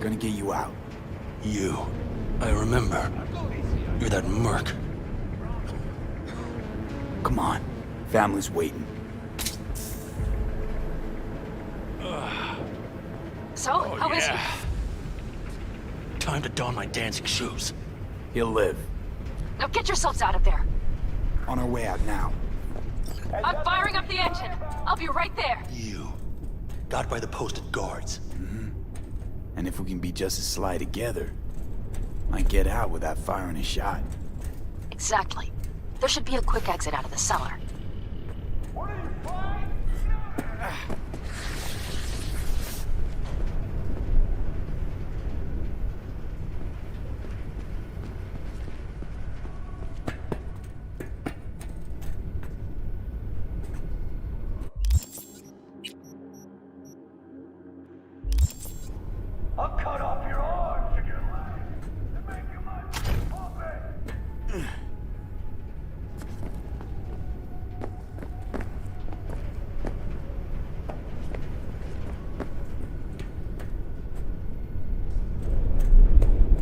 Speaker 11: Gonna get you out.
Speaker 10: You. I remember. You're that merc.
Speaker 11: Come on. Family's waiting.
Speaker 2: So, how is he?
Speaker 10: Time to don my dancing shoes.
Speaker 11: He'll live.
Speaker 2: Now get yourselves out of there.
Speaker 11: On our way out now.
Speaker 2: I'm firing up the engine. I'll be right there.
Speaker 10: You. Got by the posted guards.
Speaker 11: And if we can be just as sly together, might get out without firing a shot.
Speaker 2: Exactly. There should be a quick exit out of the cellar.
Speaker 1: What are you, flying? I'll cut off your arms and your legs and make you my puppet.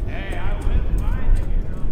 Speaker 1: Hey, I will find you, you know.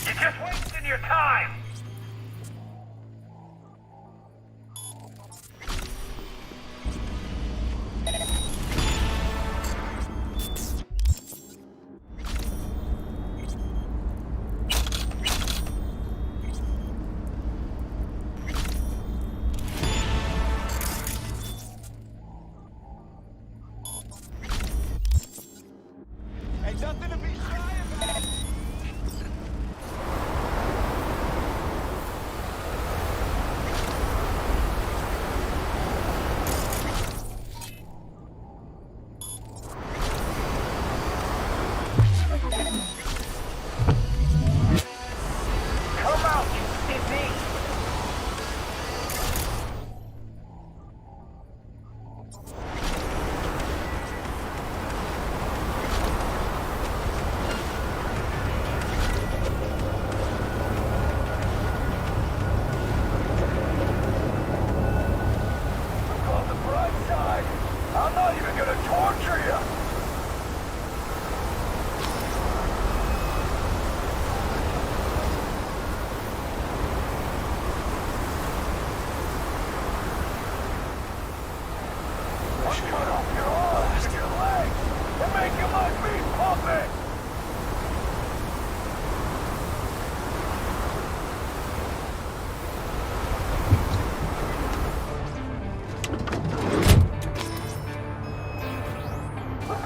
Speaker 1: You're just wasting your time! Ain't nothing to be shy about! Come out, you sissy!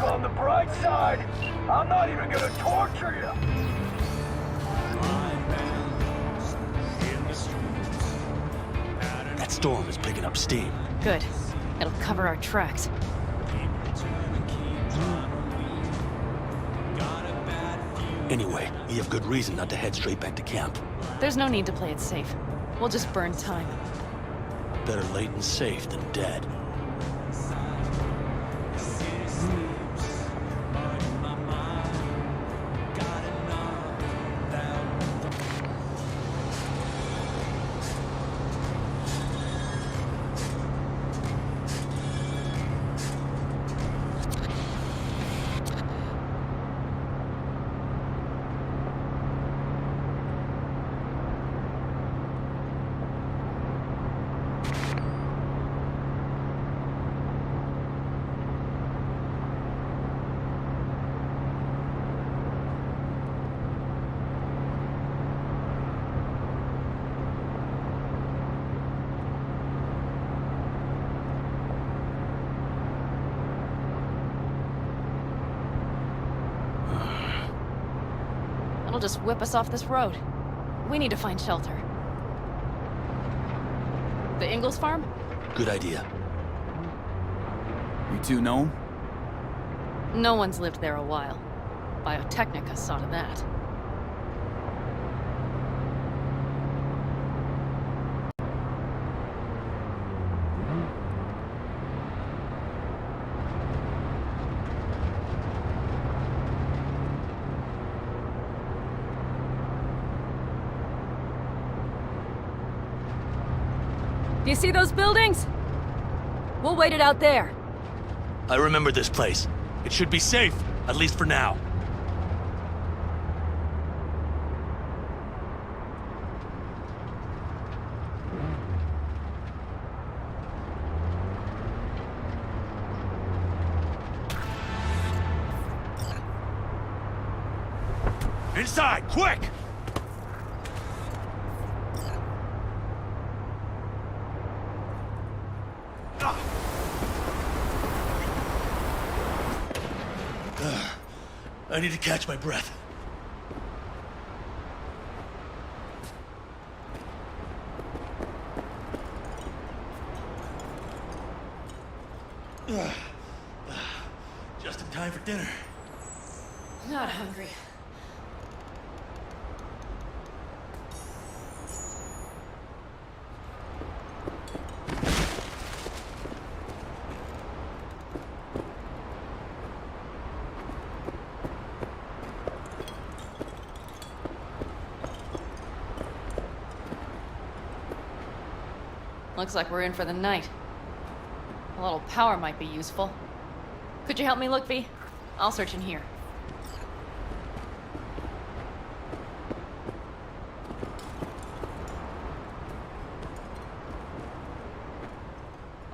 Speaker 15: Look on the bright side. I'm not even gonna torture you.
Speaker 21: That storm is picking up steam.
Speaker 2: Good. It'll cover our tracks.
Speaker 21: Anyway, we have good reason not to head straight back to camp.
Speaker 2: There's no need to play it safe. We'll just burn time.
Speaker 21: Better late and safe than dead.
Speaker 2: It'll just whip us off this road. We need to find shelter. The Ingalls farm?
Speaker 21: Good idea.
Speaker 11: You two know him?
Speaker 2: No one's lived there a while. Biotechnica saw to that. Do you see those buildings? We'll wait it out there.
Speaker 21: I remember this place. It should be safe, at least for now. Inside, quick! I need to catch my breath. Just in time for dinner.
Speaker 2: Not hungry. Looks like we're in for the night. A little power might be useful. Could you help me look, V? I'll search in here.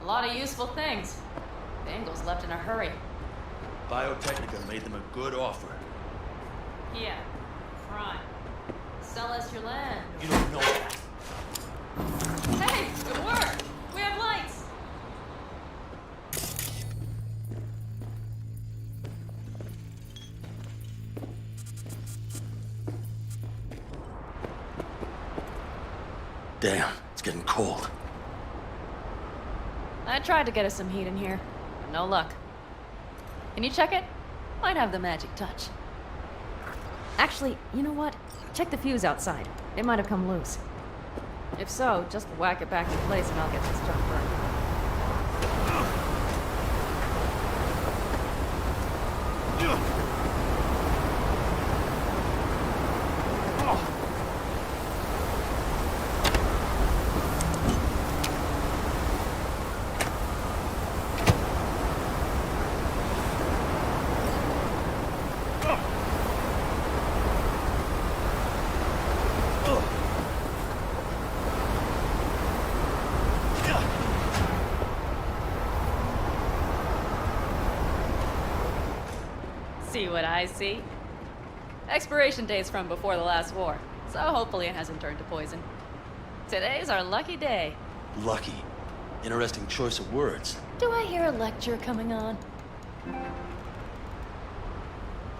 Speaker 2: A lot of useful things. The Ingalls left in a hurry.
Speaker 21: Biotechnica made them a good offer.
Speaker 2: Yeah, crime. Sell us your land.
Speaker 21: You don't know that.
Speaker 2: Hey, good work! We have lights!
Speaker 21: Damn, it's getting cold.
Speaker 2: I tried to get us some heat in here, but no luck. Can you check it? Might have the magic touch. Actually, you know what? Check the fuse outside. It might have come loose. If so, just whack it back in place and I'll get this junk burned. See what I see? Expiration date's from before the last war, so hopefully it hasn't turned to poison. Today's our lucky day.
Speaker 21: Lucky. Interesting choice of words.
Speaker 2: Do I hear a lecture coming on?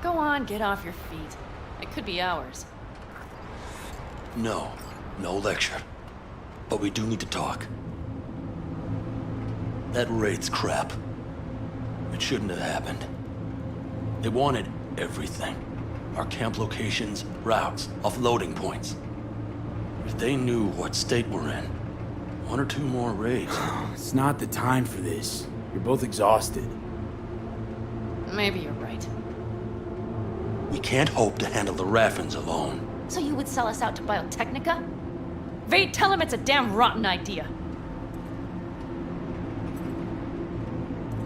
Speaker 2: Go on, get off your feet. It could be hours.
Speaker 4: No. No lecture. But we do need to talk. That raid's crap. It shouldn't have happened. They wanted everything. Our camp locations, routes, offloading points. If they knew what state we're in, 1 or 2 more raids.
Speaker 11: It's not the time for this. You're both exhausted.
Speaker 2: Maybe you're right.
Speaker 4: We can't hope to handle the Raffins alone.
Speaker 2: So you would sell us out to Biotechnica? Vade, tell him it's a damn rotten idea.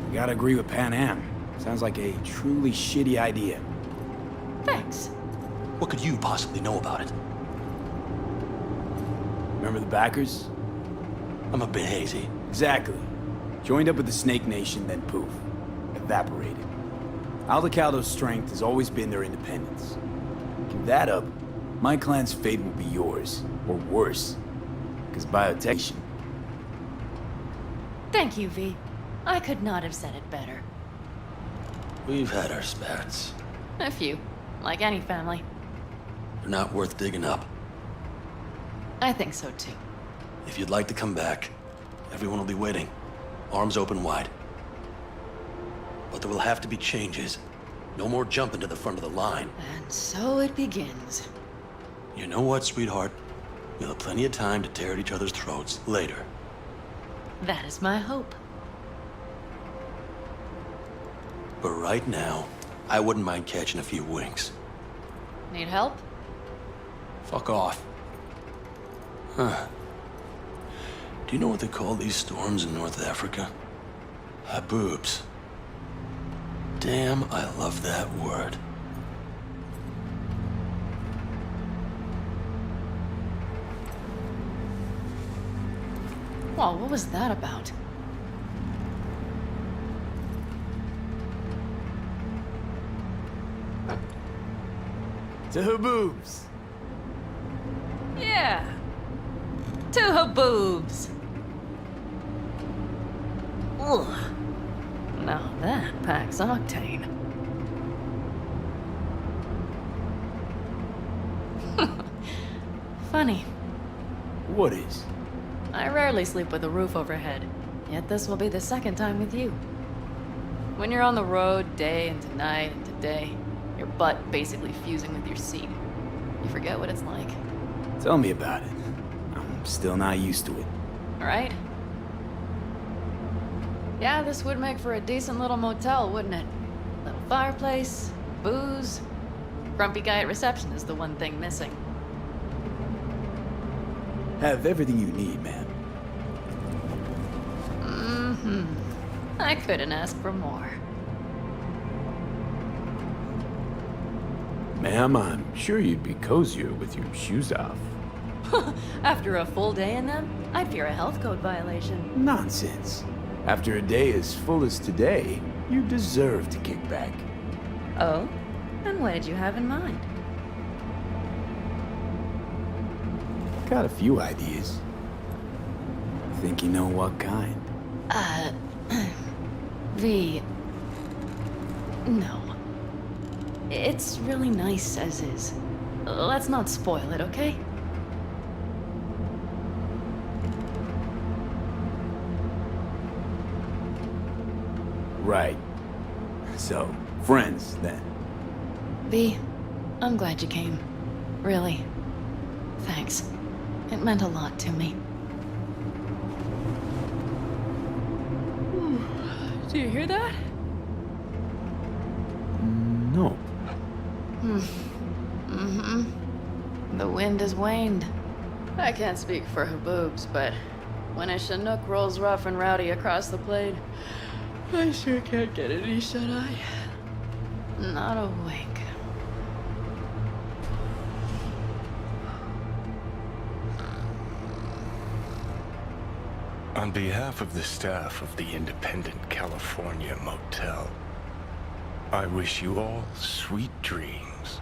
Speaker 11: You gotta agree with Pan Am. Sounds like a truly shitty idea.
Speaker 2: Thanks.
Speaker 4: What could you possibly know about it?
Speaker 11: Remember the backers?
Speaker 4: I'm a bit hazy.
Speaker 11: Exactly. Joined up with the Snake Nation, then poof. Evaporated. Aldecaldo's strength has always been their independence. Give that up, my clan's fate will be yours. Or worse. Because Biotech...
Speaker 2: Thank you, V. I could not have said it better.
Speaker 4: We've had our spats.
Speaker 2: A few. Like any family.
Speaker 4: They're not worth digging up.
Speaker 2: I think so, too.
Speaker 4: If you'd like to come back, everyone will be waiting. Arms open wide. But there will have to be changes. No more jumping to the front of the line.
Speaker 2: And so it begins.
Speaker 4: You know what, sweetheart? We'll have plenty of time to tear at each other's throats later.
Speaker 2: That is my hope.
Speaker 4: But right now, I wouldn't mind catching a few winks.
Speaker 2: Need help?
Speaker 4: Fuck off. Huh. Do you know what they call these storms in North Africa? Haboobs. Damn, I love that word.
Speaker 2: Well, what was that about?
Speaker 11: To Haboobs.
Speaker 2: Yeah. To Haboobs. Ugh. Now that packs octane. Funny.
Speaker 11: What is?
Speaker 2: I rarely sleep with a roof overhead, yet this will be the second time with you. When you're on the road day into night into day, your butt basically fusing with your seat, you forget what it's like.
Speaker 11: Tell me about it. I'm still not used to it.
Speaker 2: Right? Yeah, this would make for a decent little motel, wouldn't it? Little fireplace, booze. Grumpy guy at reception is the one thing missing.
Speaker 11: Have everything you need, man.
Speaker 2: Mm-hmm. I couldn't ask for more.
Speaker 19: Ma'am, I'm sure you'd be cozier with your shoes off.
Speaker 2: After a full day in them, I'd fear a health code violation.
Speaker 19: Nonsense. After a day as full as today, you deserve to kick back.
Speaker 2: Oh? And what did you have in mind?
Speaker 11: Got a few ideas. Think you know what kind?
Speaker 2: V... No. It's really nice as is. Let's not spoil it, okay?
Speaker 11: Right. So, friends, then.
Speaker 2: V, I'm glad you came. Really. Thanks. It meant a lot to me. Do you hear that?
Speaker 19: No.
Speaker 2: Mm-hmm. The wind has waned. I can't speak for Haboobs, but when a Chinook rolls rough and rowdy across the plain, I sure can't get any shut-eye. Not a wink.
Speaker 12: On behalf of the staff of the Independent California Motel, I wish you all sweet dreams.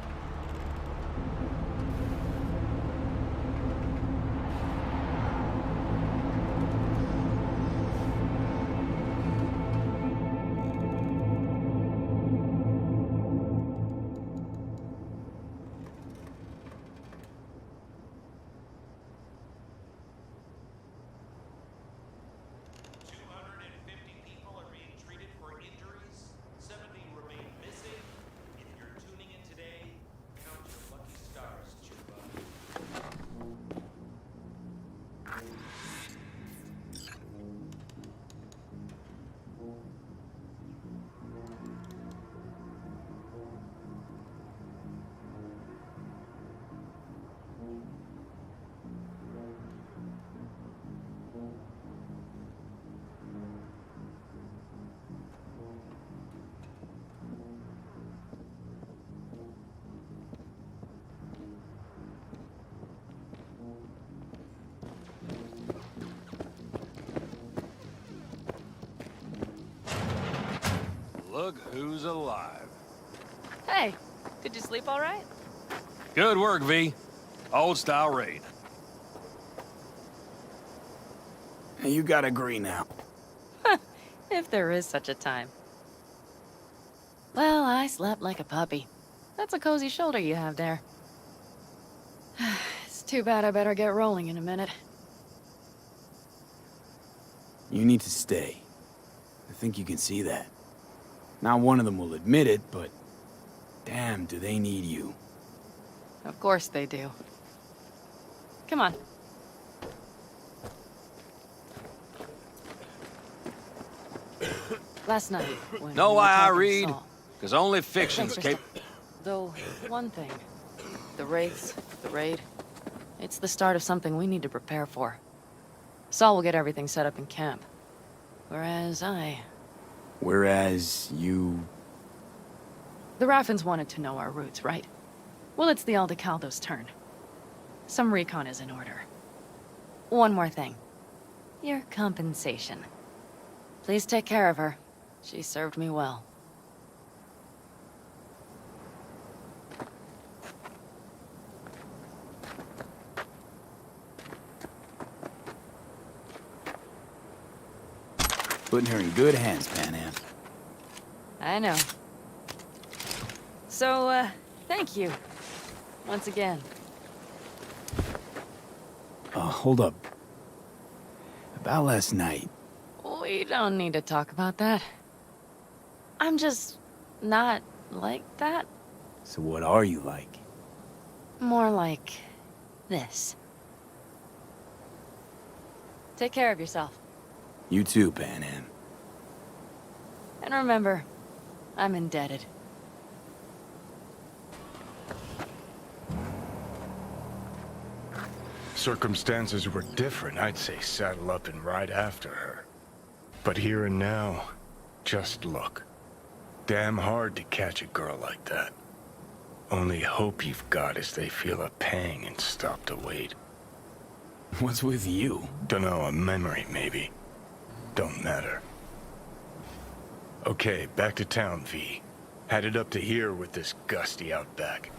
Speaker 18: Look who's alive.
Speaker 2: Hey, did you sleep all right?
Speaker 18: Good work, V. Old-style raid.
Speaker 11: You gotta agree now.
Speaker 2: If there is such a time. Well, I slept like a puppy. That's a cozy shoulder you have there. It's too bad I better get rolling in a minute.
Speaker 11: You need to stay. I think you can see that. Not one of them will admit it, but damn, do they need you.
Speaker 2: Of course they do. Come on. Last night, when
Speaker 18: Know
Speaker 2: we were
Speaker 18: why I
Speaker 2: talking
Speaker 18: read?
Speaker 2: Saul-
Speaker 18: Because only fiction's
Speaker 2: Thanks for
Speaker 18: capable.
Speaker 2: Though, one thing. The wraiths, the raid. It's the start of something we need to prepare for. Saul will get everything set up in camp. Whereas
Speaker 11: Whereas you...
Speaker 2: The Raffins wanted to know our roots, right? Well, it's the Aldecaldo's turn. Some recon is in order. One more thing. Your compensation. Please take care of her. She served me well.
Speaker 11: Putting her in good hands, Panam.
Speaker 2: I know. So, thank you. Once again.
Speaker 11: Hold up. About last night.
Speaker 2: We don't need to talk about that. I'm just not like that.
Speaker 11: So what are you like?
Speaker 2: More like this. Take care of yourself.
Speaker 11: You too, Panam.
Speaker 2: And remember, I'm indebted.
Speaker 12: Circumstances were different, I'd say saddle up and ride after her. But here and now, just look. Damn hard to catch a girl like that. Only hope you've got is they feel a pang and stop to wait.
Speaker 11: What's with you?
Speaker 12: Dunno, a memory maybe. Don't matter. Okay, back to town, V. Headed up to here with this gusty outback.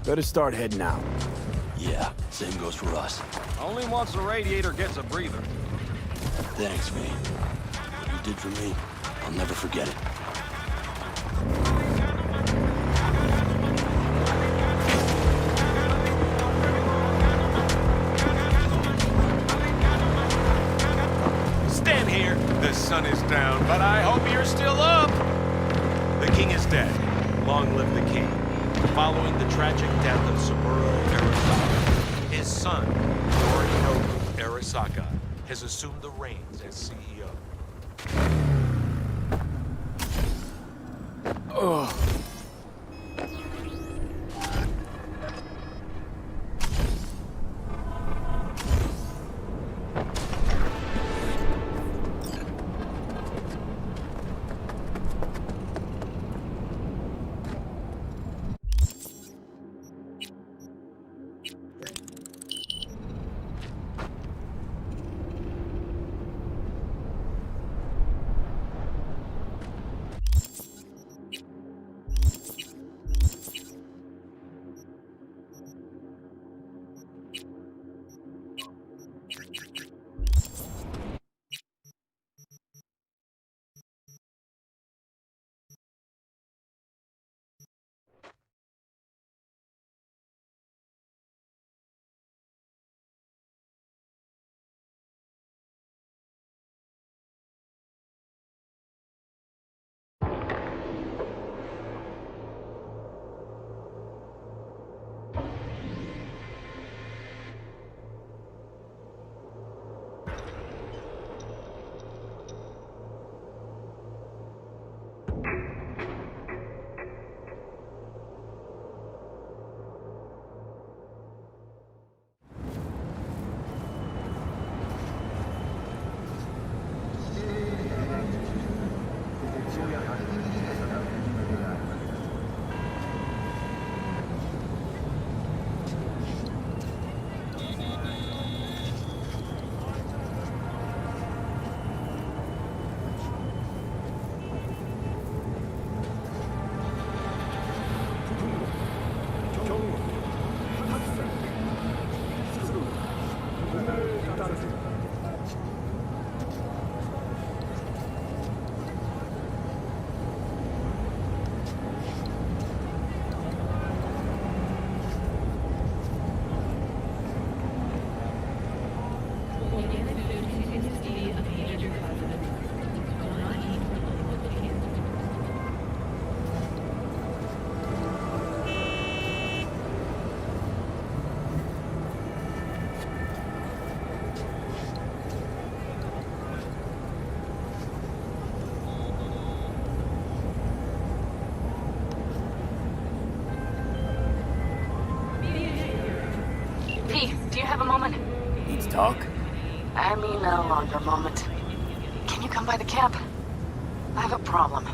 Speaker 11: Better start heading out.
Speaker 4: Yeah, same goes for us.
Speaker 18: Only once the radiator gets a breather.
Speaker 4: Thanks, V. What you did for me, I'll never forget it.
Speaker 9: Stand here. The sun is down, but I hope you're still up. The king is dead. Long live the king.
Speaker 5: following the tragic death of Saburo Arasaka. His son, Yorinobu Arasaka, has assumed the reins as CEO.
Speaker 11: Ugh.
Speaker 2: Do you have a moment?
Speaker 11: Need to talk?
Speaker 2: I mean a longer moment. Can you come by the camp? I have a problem.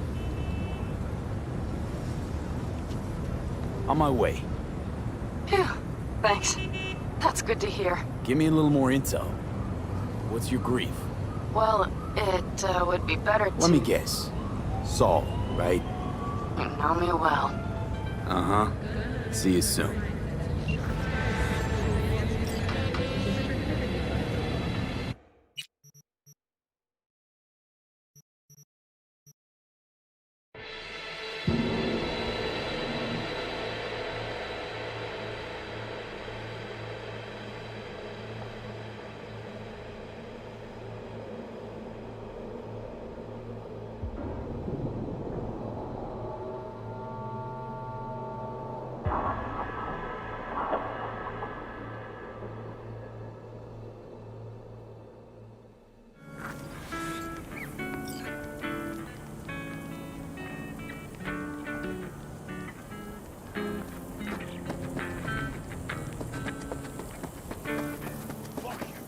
Speaker 11: On my way.
Speaker 2: Phew. Thanks. That's good to hear.
Speaker 11: Give me a little more intel. What's your grief?
Speaker 2: Well, it would be better to...
Speaker 11: Let me guess. Saul, right?
Speaker 2: You know me well.
Speaker 11: Uh-huh. See you soon.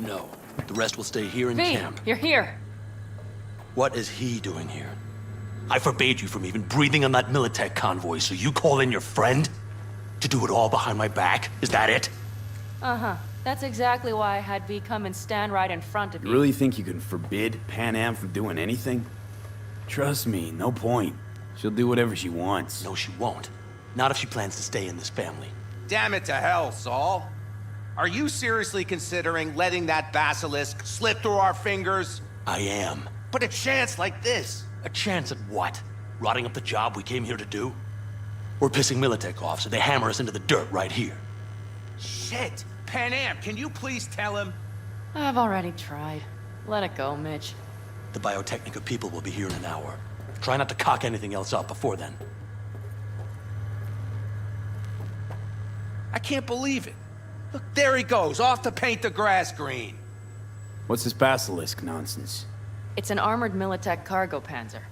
Speaker 4: No. The rest will stay here in
Speaker 2: V,
Speaker 4: camp.
Speaker 2: you're here.
Speaker 4: What is he doing here?
Speaker 21: I forbade you from even breathing on that Militech convoy, so you call in your friend? To do it all behind my back? Is that it?
Speaker 2: Uh-huh. That's exactly why I had V come and stand right in front of
Speaker 11: You
Speaker 2: you.
Speaker 11: really think you can forbid Pan Am from doing anything? Trust me, no point. She'll do whatever she wants.
Speaker 21: No, she won't. Not if she plans to stay in this family.
Speaker 20: Damn it to hell, Saul. Are you seriously considering letting that basilisk slip through our fingers?
Speaker 21: I am.
Speaker 20: But a chance like this.
Speaker 21: A chance at what? Rotting up the job we came here to do? We're pissing Militech off, so they hammer us into the dirt right here.
Speaker 20: Shit! Pan Am, can you please tell him?
Speaker 2: I've already tried. Let it go, Mitch.
Speaker 21: The Biotechnica people will be here in an hour. Try not to cock anything else up before then.
Speaker 20: I can't believe it. Look, there he goes, off to paint the grass green.
Speaker 11: What's this basilisk nonsense?
Speaker 2: It's an armored Militech cargo panzer.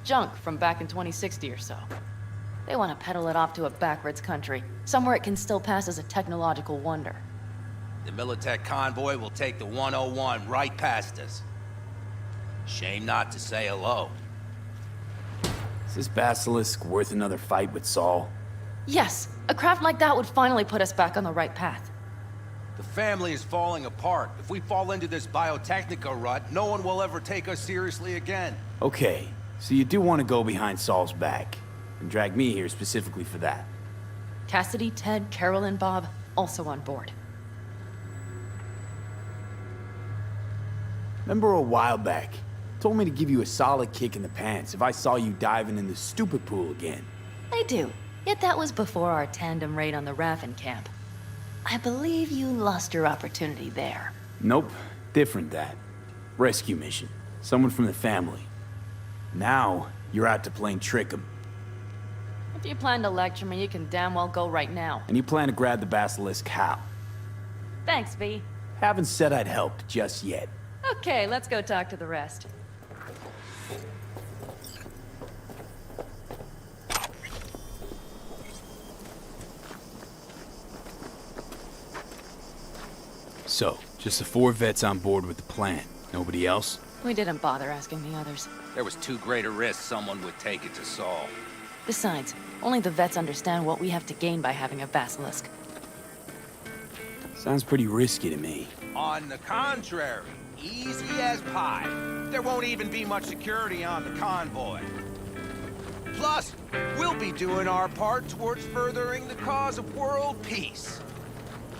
Speaker 2: Junk from back in 2060 or so. They want to peddle it off to a backwards country, somewhere it can still pass as a technological wonder.
Speaker 20: The Militech convoy will take the 101 right past us. Shame not to say hello.
Speaker 11: Is this basilisk worth another fight with Saul?
Speaker 2: Yes, a craft like that would finally put us back on the right path.
Speaker 20: The family is falling apart. If we fall into this biotechnica rut, no one will ever take us seriously again.
Speaker 11: Okay, so you do want to go behind Saul's back, and drag me here specifically for that.
Speaker 2: Cassidy, Ted, Carol, and Bob also on board.
Speaker 11: Remember a while back, told me to give you a solid kick in the pants if I saw you diving in the stupid pool again.
Speaker 2: I do. Yet that was before our tandem raid on the Raffen camp. I believe you lost your opportunity there.
Speaker 11: Nope, different that. Rescue mission. Someone from the family. Now, you're out to plain trick 'em.
Speaker 2: If you plan to lecture me, you can damn well go right now.
Speaker 11: And you plan to grab the basilisk how?
Speaker 2: Thanks, V.
Speaker 11: Haven't said I'd help just yet.
Speaker 2: Okay, let's go talk to the rest.
Speaker 11: So, just the 4 vets on board with the plan. Nobody else?
Speaker 2: We didn't bother asking the others.
Speaker 20: There was too great a risk someone would take it to Saul.
Speaker 2: Besides, only the vets understand what we have to gain by having a basilisk.
Speaker 11: Sounds pretty risky to me.
Speaker 20: On the contrary, easy as pie. There won't even be much security on the convoy. Plus, we'll be doing our part towards furthering the cause of world peace.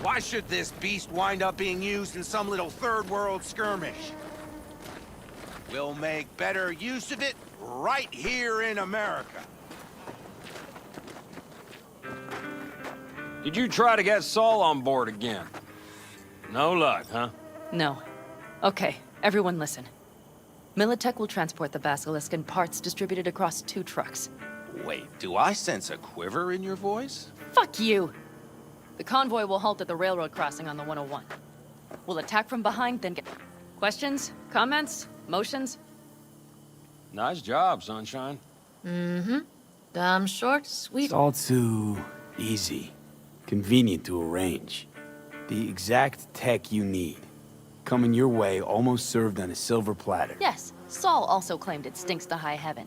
Speaker 20: Why should this beast wind up being used in some little third world skirmish? We'll make better use of it right here in America.
Speaker 18: Did you try to get Saul on board again? No luck, huh?
Speaker 2: No. Okay, everyone listen. Militech will transport the basilisk in parts distributed across 2 trucks.
Speaker 20: Wait, do I sense a quiver in your voice?
Speaker 2: Fuck you! The convoy will halt at the railroad crossing on the 101. We'll attack from behind, then get... Questions? Comments? Motions?
Speaker 18: Nice job, Sunshine.
Speaker 8: Mm-hmm. Dumb, short, sweet.
Speaker 11: It's all too easy. Convenient to arrange. The exact tech you need. Coming your way, almost served on a silver platter.
Speaker 2: Yes, Saul also claimed it stinks to high heaven.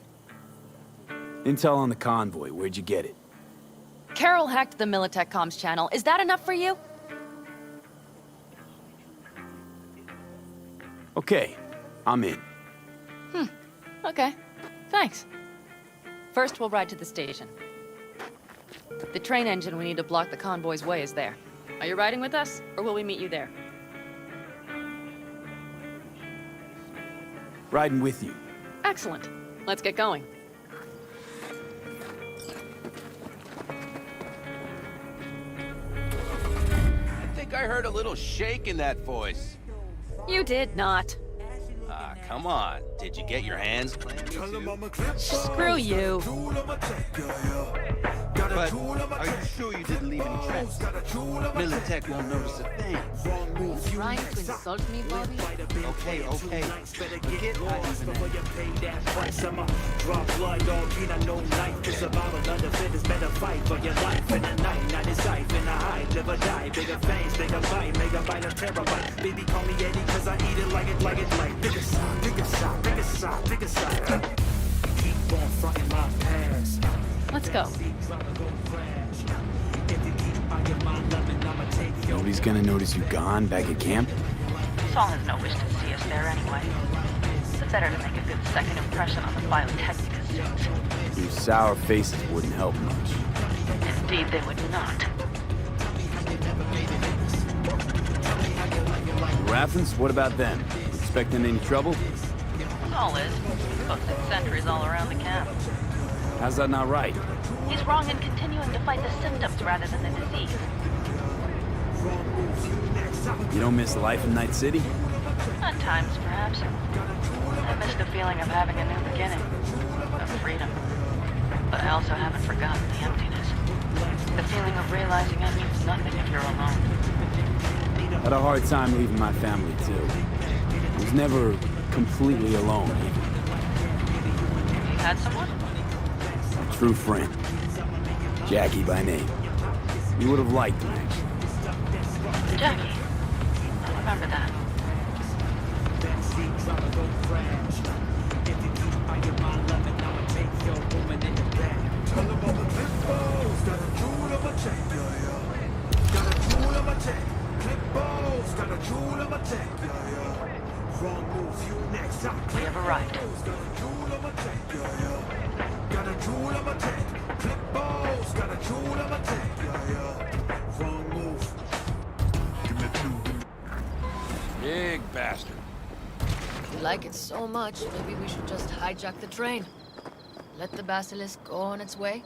Speaker 11: Intel on the convoy, where'd you get it?
Speaker 2: Carol hacked the Militech comms channel. Is that enough for you?
Speaker 11: Okay, I'm in.
Speaker 2: Okay. Thanks. First, we'll ride to the station. The train engine we need to block the convoy's way is there. Are you riding with us, or will we meet you there?
Speaker 11: Riding with you.
Speaker 2: Excellent. Let's get going.
Speaker 20: I think I heard a little shake in that voice.
Speaker 2: You did not.
Speaker 20: Ah, come on. Did you get your hands clean?
Speaker 2: Screw you.
Speaker 20: But are you sure you didn't leave any tracks? Militech won't notice a thing.
Speaker 2: Trying to insult me, Bobby?
Speaker 20: Okay. Get
Speaker 6: Drop blood on Kina, no knife. It's about another fit. It's better fight for your life in the night. Not a sight in the high. Live or die. Bigger fangs, bigger bite. Make a bite of terabyte. Baby, call me Eddie, cause I eat it like bigger side, bigger side, bigger side, bigger side. Keep on fronting my past.
Speaker 2: Let's go.
Speaker 11: Nobody's gonna notice you gone back at camp?
Speaker 22: Saul has no wish to see us there anyway. It's better to make a good second impression on the biotechnica suits.
Speaker 11: Your sour faces wouldn't help much.
Speaker 22: Indeed, they would not.
Speaker 11: Raffens, what about them? Expecting any trouble?
Speaker 22: Saul is. Posted sentries all around the camp.
Speaker 11: How's that not right?
Speaker 22: He's wrong in continuing to fight the symptoms rather than the disease.
Speaker 11: You don't miss life in Night City?
Speaker 22: At times, perhaps. I miss the feeling of having a new beginning, of freedom. But I also haven't forgotten the emptiness. The feeling of realizing it means nothing if you're alone.
Speaker 11: Had a hard time leaving my family, too. Was never completely alone, either.
Speaker 22: You had someone?
Speaker 11: A true friend. Jackie by name. You would have liked him, actually.
Speaker 22: Jackie. I remember that. We have arrived.
Speaker 18: Big bastard.
Speaker 8: If you like it so much, maybe we should just hijack the train. Let the basilisk go on its way.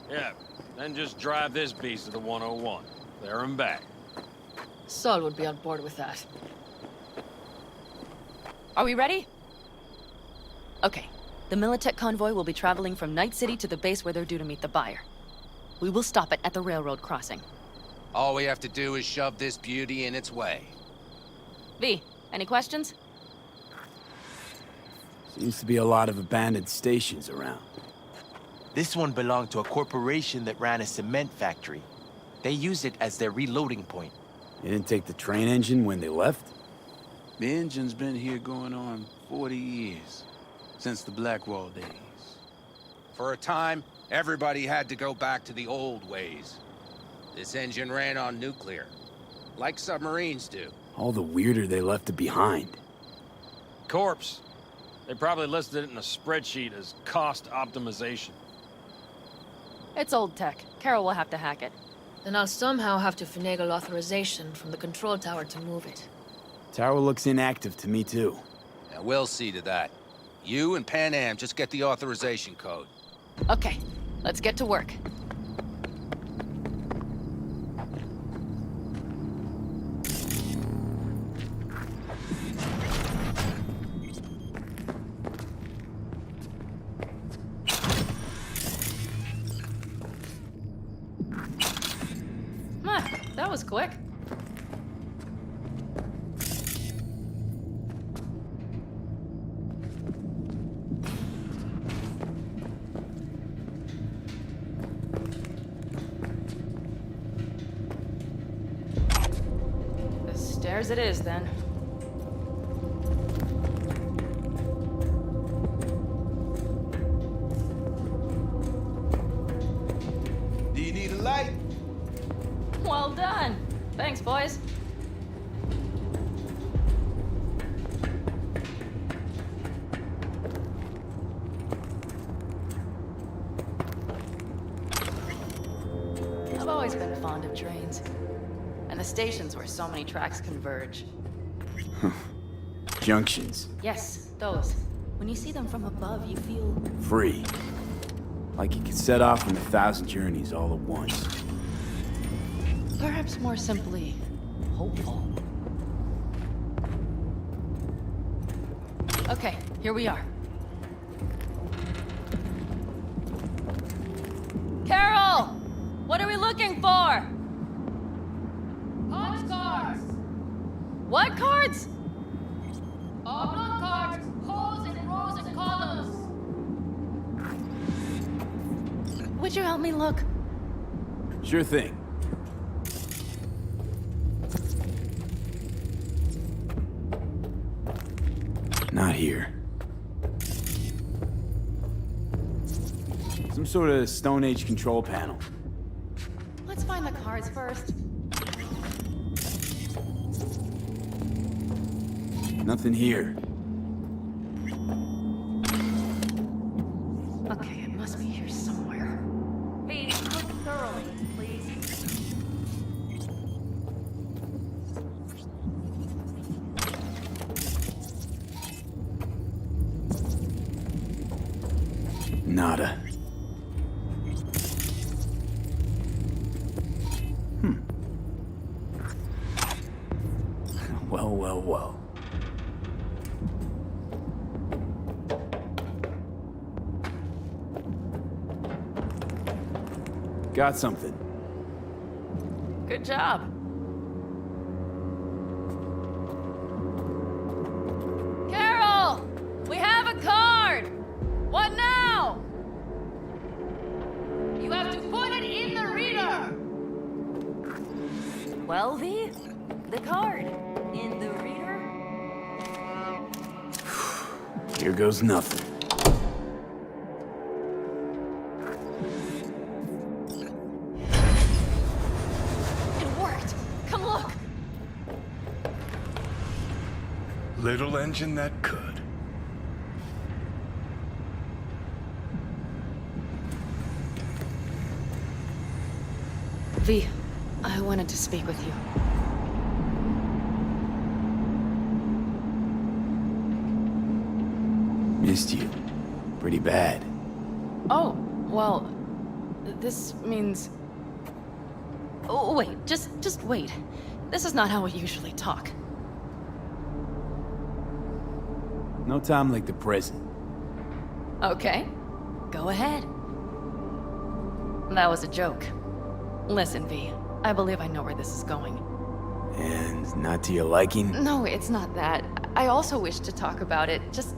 Speaker 18: Yeah, then just drive this beast to the 101. There and back.
Speaker 8: Saul would be on board with that.
Speaker 2: Are we ready? Okay. The Militech convoy will be traveling from Night City to the base where they're due to meet the buyer. We will stop it at the railroad crossing.
Speaker 20: All we have to do is shove this beauty in its way.
Speaker 2: V, any questions?
Speaker 11: Seems to be a lot of abandoned stations around.
Speaker 10: This one belonged to a corporation that ran a cement factory. They used it as their reloading point.
Speaker 11: They didn't take the train engine when they left?
Speaker 17: The engine's been here going on 40 years. Since the Blackwall days.
Speaker 20: For a time, everybody had to go back to the old ways. This engine ran on nuclear, like submarines do.
Speaker 11: All the weirder they left it behind.
Speaker 18: Corpse. They probably listed it in a spreadsheet as cost optimization.
Speaker 2: It's old tech. Carol will have to hack it.
Speaker 8: Then I'll somehow have to finagle authorization from the control tower to move it.
Speaker 11: Tower looks inactive to me, too.
Speaker 20: Now, we'll see to that. You and Pan Am just get the authorization code.
Speaker 2: Okay, let's get to work. That was quick. The stairs it is, then.
Speaker 10: Do you need a light?
Speaker 2: Well done. Thanks, boys. I've always been fond of trains. And the stations where so many tracks converge.
Speaker 11: Junctions.
Speaker 2: Yes, those. When you see them from above, you feel...
Speaker 11: Free. Like you could set off on 1,000 journeys all at once.
Speaker 2: Perhaps more simply, hopeful. Okay, here we are. Carol! What are we looking for?
Speaker 8: Punch cards!
Speaker 2: What cards?
Speaker 8: Oblong cards, holes in rows and columns.
Speaker 2: Would you help me look?
Speaker 11: Sure thing. Not here. Some sort of Stone Age control panel.
Speaker 2: Let's find the cards first.
Speaker 11: Nothing here.
Speaker 2: Okay, it must be here somewhere. Hey, look thoroughly, please.
Speaker 11: Nada. Well, well, well. Got something.
Speaker 2: Good job. Carol! We have a card! What now? You have to put it in the reader! Well, V, the card. In the reader?
Speaker 11: Here goes nothing.
Speaker 2: It worked! Come look!
Speaker 12: Little engine that could.
Speaker 2: V, I wanted to speak with you.
Speaker 11: Missed you. Pretty bad.
Speaker 2: Oh, well, this means... Oh, wait, just wait. This is not how we usually talk.
Speaker 11: No time like the present.
Speaker 2: Okay, go ahead. That was a joke. Listen, V, I believe I know where this is going.
Speaker 11: And not to your liking?
Speaker 2: No, it's not that. I also wish to talk about it, just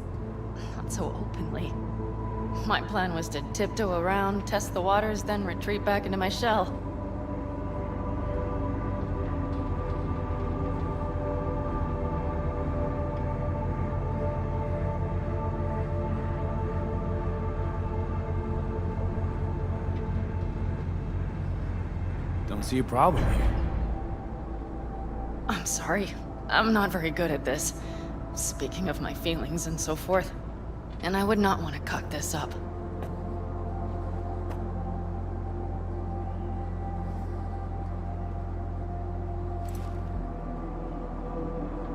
Speaker 2: not so openly. My plan was to tiptoe around, test the waters, then retreat back into my shell.
Speaker 11: Don't see a problem here.
Speaker 2: I'm sorry. I'm not very good at this. Speaking of my feelings and so forth. And I would not want to cock this up.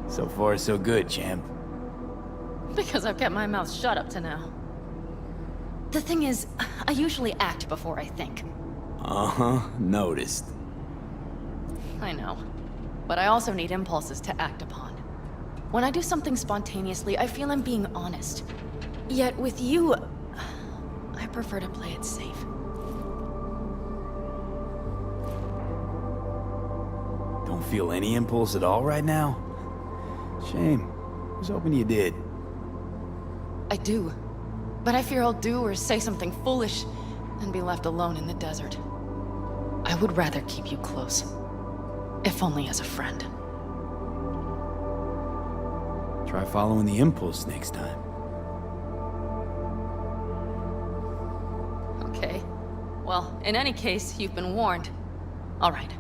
Speaker 11: So far, so good, champ.
Speaker 2: Because I've kept my mouth shut up to now. The thing is, I usually act before I think.
Speaker 11: Uh-huh, noticed.
Speaker 2: I know. But I also need impulses to act upon. When I do something spontaneously, I feel I'm being honest. Yet with you, I prefer to play it safe.
Speaker 11: Don't feel any impulse at all right now? Shame. I was hoping you did.
Speaker 2: I do. But I fear I'll do or say something foolish and be left alone in the desert. I would rather keep you close. If only as a friend.
Speaker 11: Try following the impulse next time.
Speaker 2: Okay. Well, in any case, you've been warned. All right.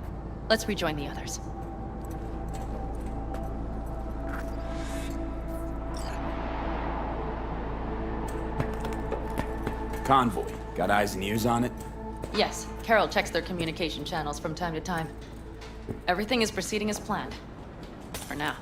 Speaker 2: Let's rejoin the others.
Speaker 11: Convoy. Got eyes and ears on it?
Speaker 2: Yes, Carol checks their communication channels from time to time. Everything is proceeding as planned. For now.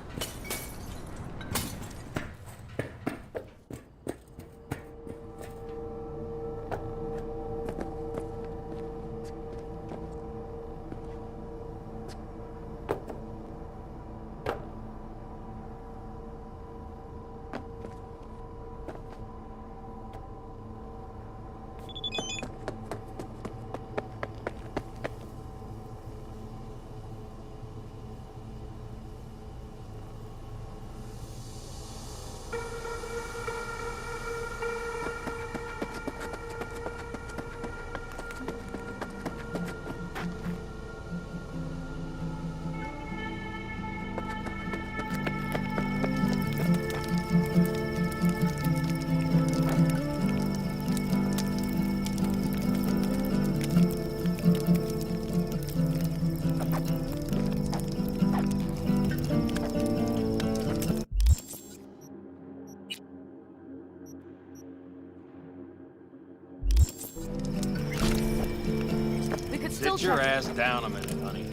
Speaker 18: Sit your ass down a minute, honey.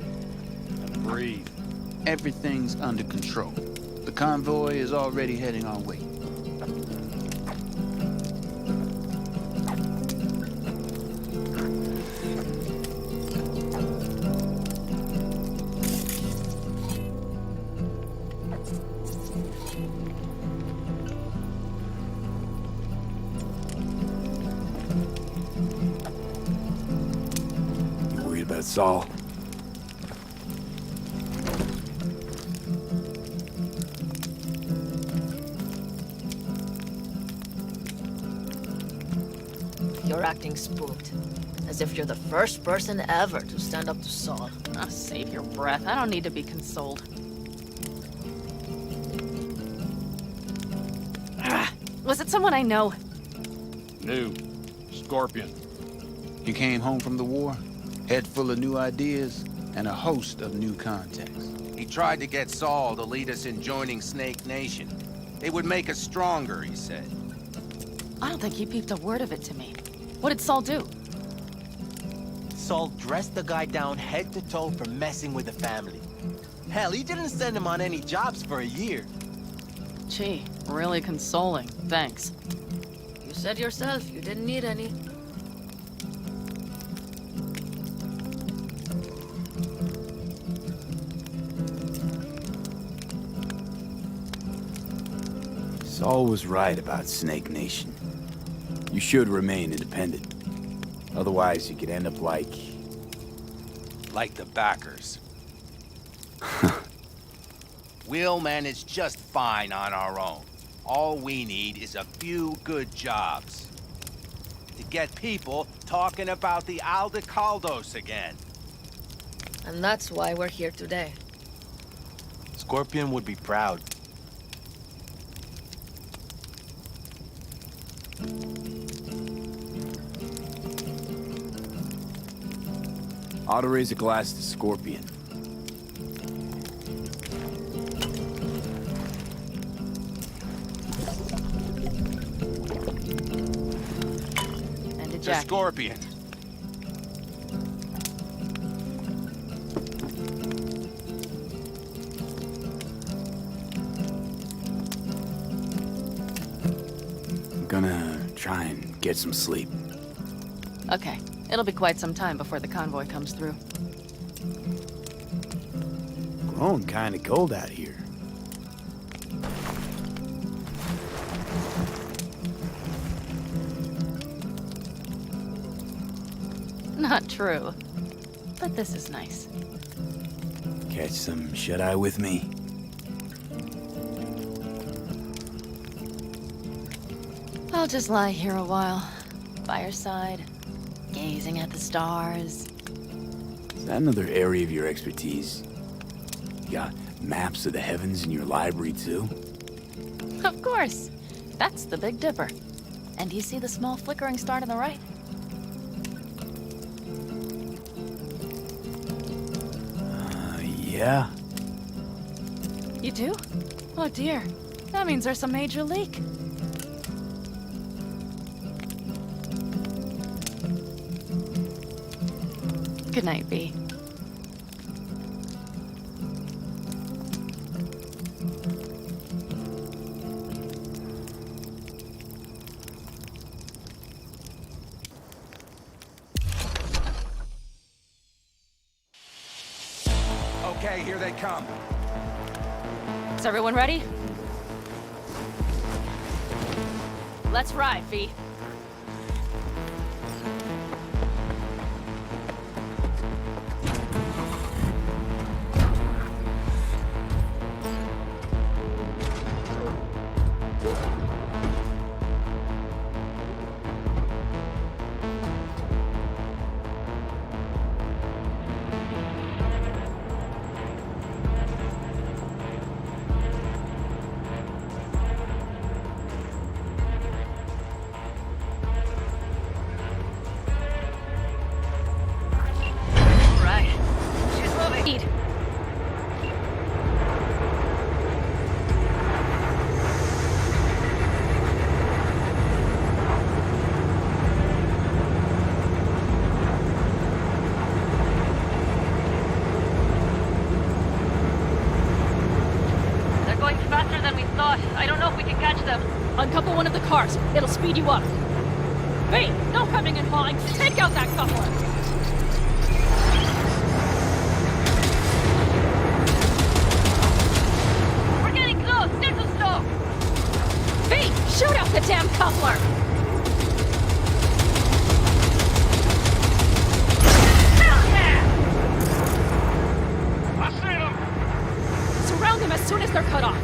Speaker 18: And breathe.
Speaker 10: Everything's under control. The convoy is already heading our way.
Speaker 11: Saul.
Speaker 8: You're acting spooked. As if you're the first person ever to stand up to Saul.
Speaker 2: Oh, save your breath. I don't need to be consoled. Was it someone I know?
Speaker 18: New. Scorpion.
Speaker 19: You came home from the war, head full of new ideas, and a host of new contacts.
Speaker 20: He tried to get Saul to lead us in joining Snake Nation. It would make us stronger, he said.
Speaker 2: I don't think he peeped a word of it to me. What did Saul do?
Speaker 7: Saul dressed the guy down head to toe for messing with the family. Hell, he didn't send him on any jobs for a year.
Speaker 2: Gee, really consoling. Thanks.
Speaker 8: You said yourself you didn't need any.
Speaker 11: Saul was right about Snake Nation. You should remain independent. Otherwise, you could end up like
Speaker 20: the backers. We'll manage just fine on our own. All we need is a few good jobs. To get people talking about the Aldecaldos again.
Speaker 8: And that's why we're here today.
Speaker 7: Scorpion would be proud.
Speaker 11: ought to raise a glass to Scorpion.
Speaker 2: And a
Speaker 20: To
Speaker 2: jacket.
Speaker 20: Scorpion.
Speaker 11: I'm gonna try and get some sleep.
Speaker 2: Okay. It'll be quite some time before the convoy comes through.
Speaker 11: Growing kinda cold out here.
Speaker 2: Not true. But this is nice.
Speaker 11: Catch some shut-eye with me?
Speaker 2: I'll just lie here a while. By your side. Gazing at the stars.
Speaker 11: Is that another area of your expertise? You got maps of the heavens in your library, too?
Speaker 2: Of course. That's the Big Dipper. And do you see the small flickering star to the right?
Speaker 11: Yeah.
Speaker 2: You do? Oh dear. That means there's a major leak. Good night, V.
Speaker 20: Okay, here they come.
Speaker 2: Is everyone ready? Let's ride, V. Uncouple one of the cars. It'll speed you up. V, no coming and hauling. Take out that coupler. We're getting close. Neutral stop. V, shoot out the damn coupler. Hell yeah! soon as they're cut off.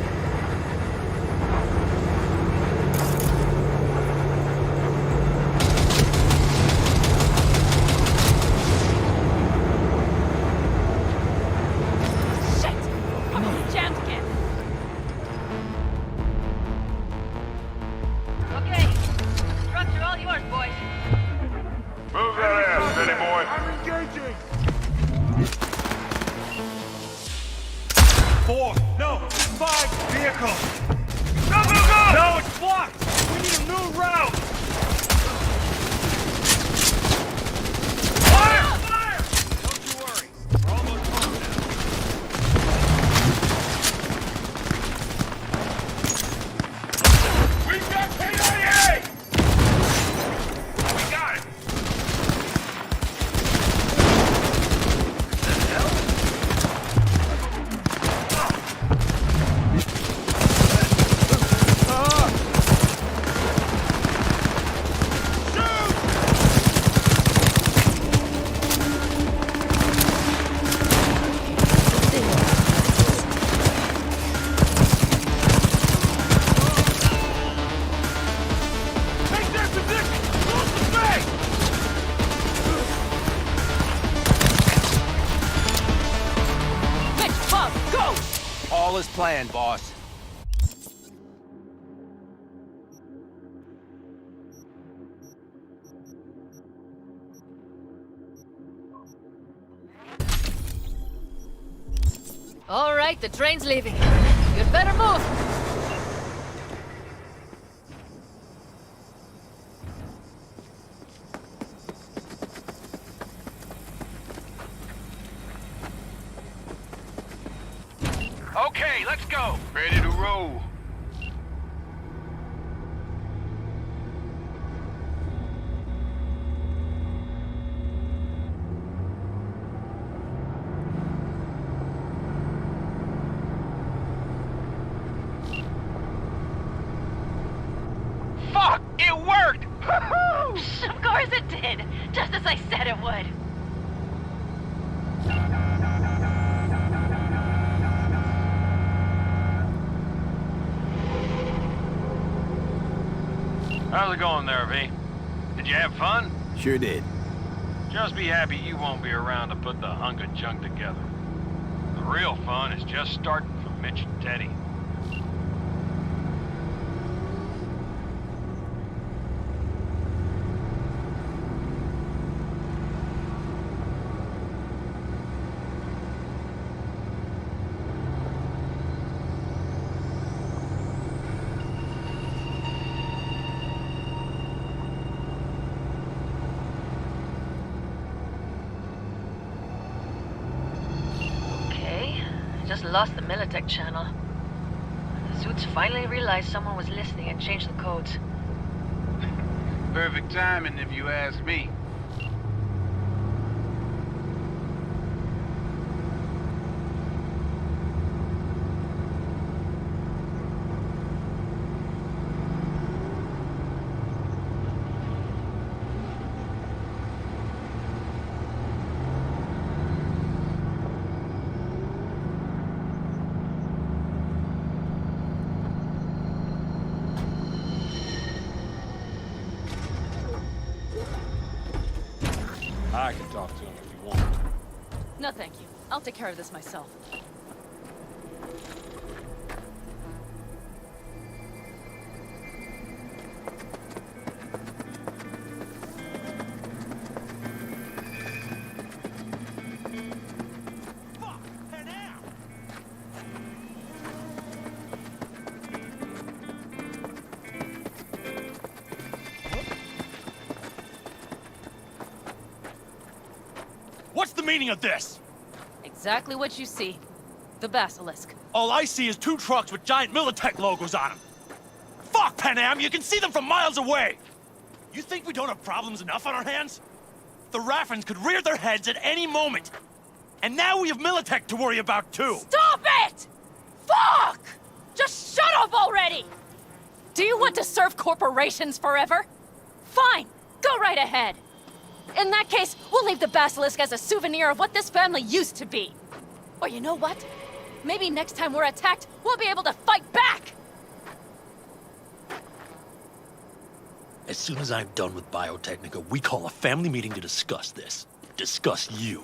Speaker 20: All is planned, boss.
Speaker 8: All right, the train's leaving. You'd better move.
Speaker 15: Okay, let's go. Ready to roll.
Speaker 22: Fuck! It worked! Of course it did. Just as I said it would.
Speaker 18: How's it going there, V? Did you have fun?
Speaker 11: Sure did.
Speaker 18: Just be happy you won't be around to put the hunk of junk together. The real fun is just starting for Mitch and Teddy.
Speaker 22: Just lost the Militech channel. The suits finally realized someone was listening and changed the codes.
Speaker 15: Perfect timing, if you ask me.
Speaker 18: I can talk to him if you want.
Speaker 2: No, thank you. I'll take care of this myself.
Speaker 21: What's the meaning of this?
Speaker 2: Exactly what you see. The Basilisk.
Speaker 21: All I see is 2 trucks with giant Militech logos on them. Fuck, Panam! You can see them from miles away! You think we don't have problems enough on our hands? The Raffens could rear their heads at any moment. And now we have Militech to worry about, too.
Speaker 2: Stop it! Fuck! Just shut up already! Do you want to serve corporations forever? Fine, go right ahead. In that case, we'll leave the Basilisk as a souvenir of what this family used to be. Or you know what? Maybe next time we're attacked, we'll be able to fight back!
Speaker 4: As soon as I'm done with Biotechnica, we call a family meeting to discuss this. Discuss you.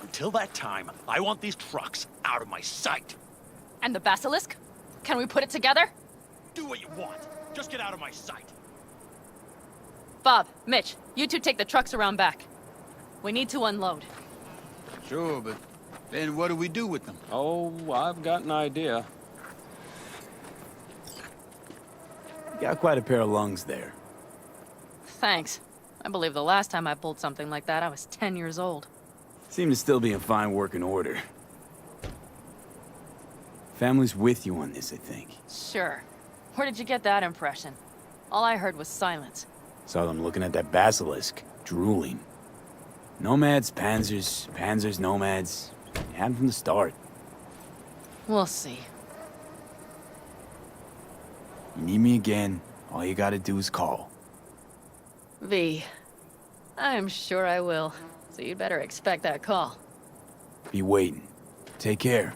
Speaker 21: Until that time, I want these trucks out of my sight.
Speaker 2: And the basilisk? Can we put it together?
Speaker 21: Do what you want. Just get out of my sight.
Speaker 2: Bob, Mitch, you two take the trucks around back. We need to unload.
Speaker 19: Sure, but then what do we do with them?
Speaker 12: Oh, I've got an idea.
Speaker 11: You got quite a pair of lungs there.
Speaker 2: Thanks. I believe the last time I pulled something like that, I was 10 years old.
Speaker 11: Seem to still be in fine working order. Family's with you on this, I think.
Speaker 2: Sure. Where did you get that impression? All I heard was silence.
Speaker 11: Saw them looking at that basilisk, drooling. Nomads, panzers, panzers, nomads. Had them from the start.
Speaker 2: We'll see.
Speaker 11: You need me again, all you gotta do is call.
Speaker 2: V. I'm sure I will. So you'd better expect that call.
Speaker 11: Be waiting. Take care.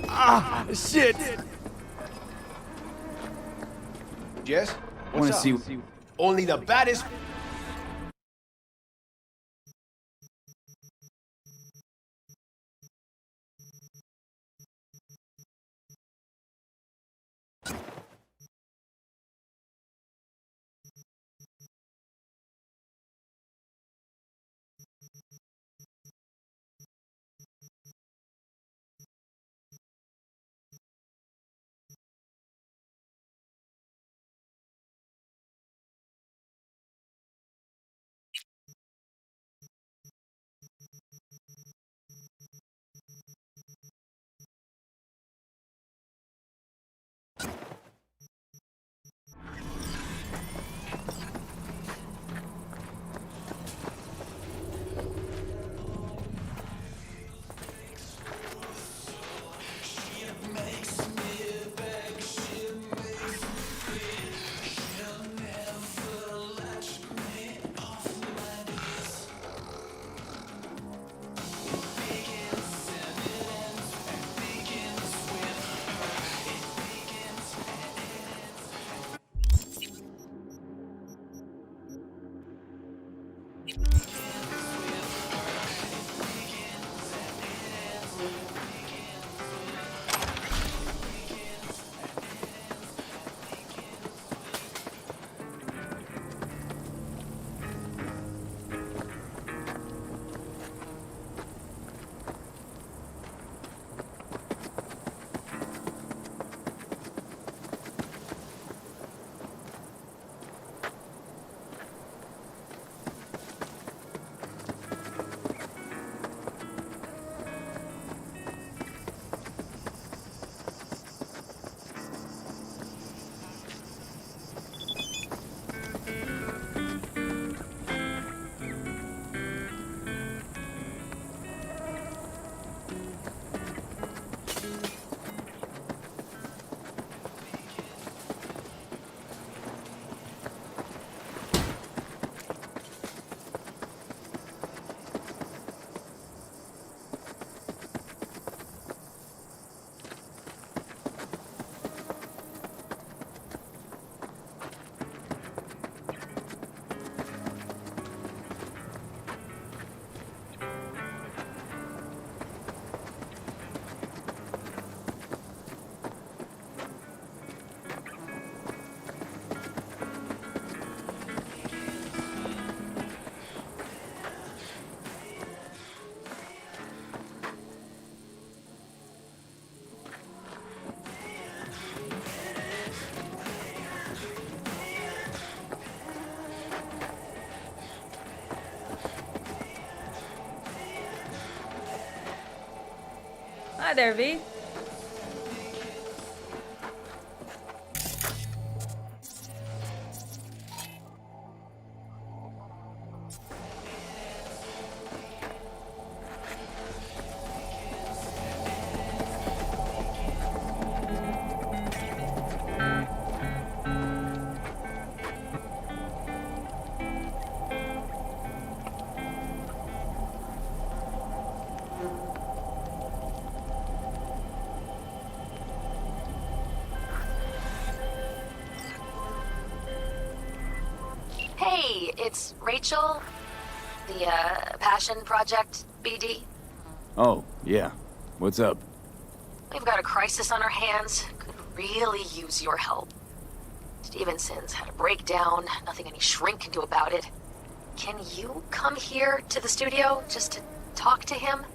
Speaker 10: Ah, shit! Jess,
Speaker 11: Wanna
Speaker 10: what's up?
Speaker 11: see-
Speaker 10: Only the baddest.
Speaker 2: Hi there, V.
Speaker 8: it's Rachel, the Passion Project BD.
Speaker 11: Oh, yeah. What's up?
Speaker 8: We've got a crisis on our hands. Could really use your help. Stevenson's had a breakdown, nothing any shrink can do about it. Can you come here to the studio just to talk to him?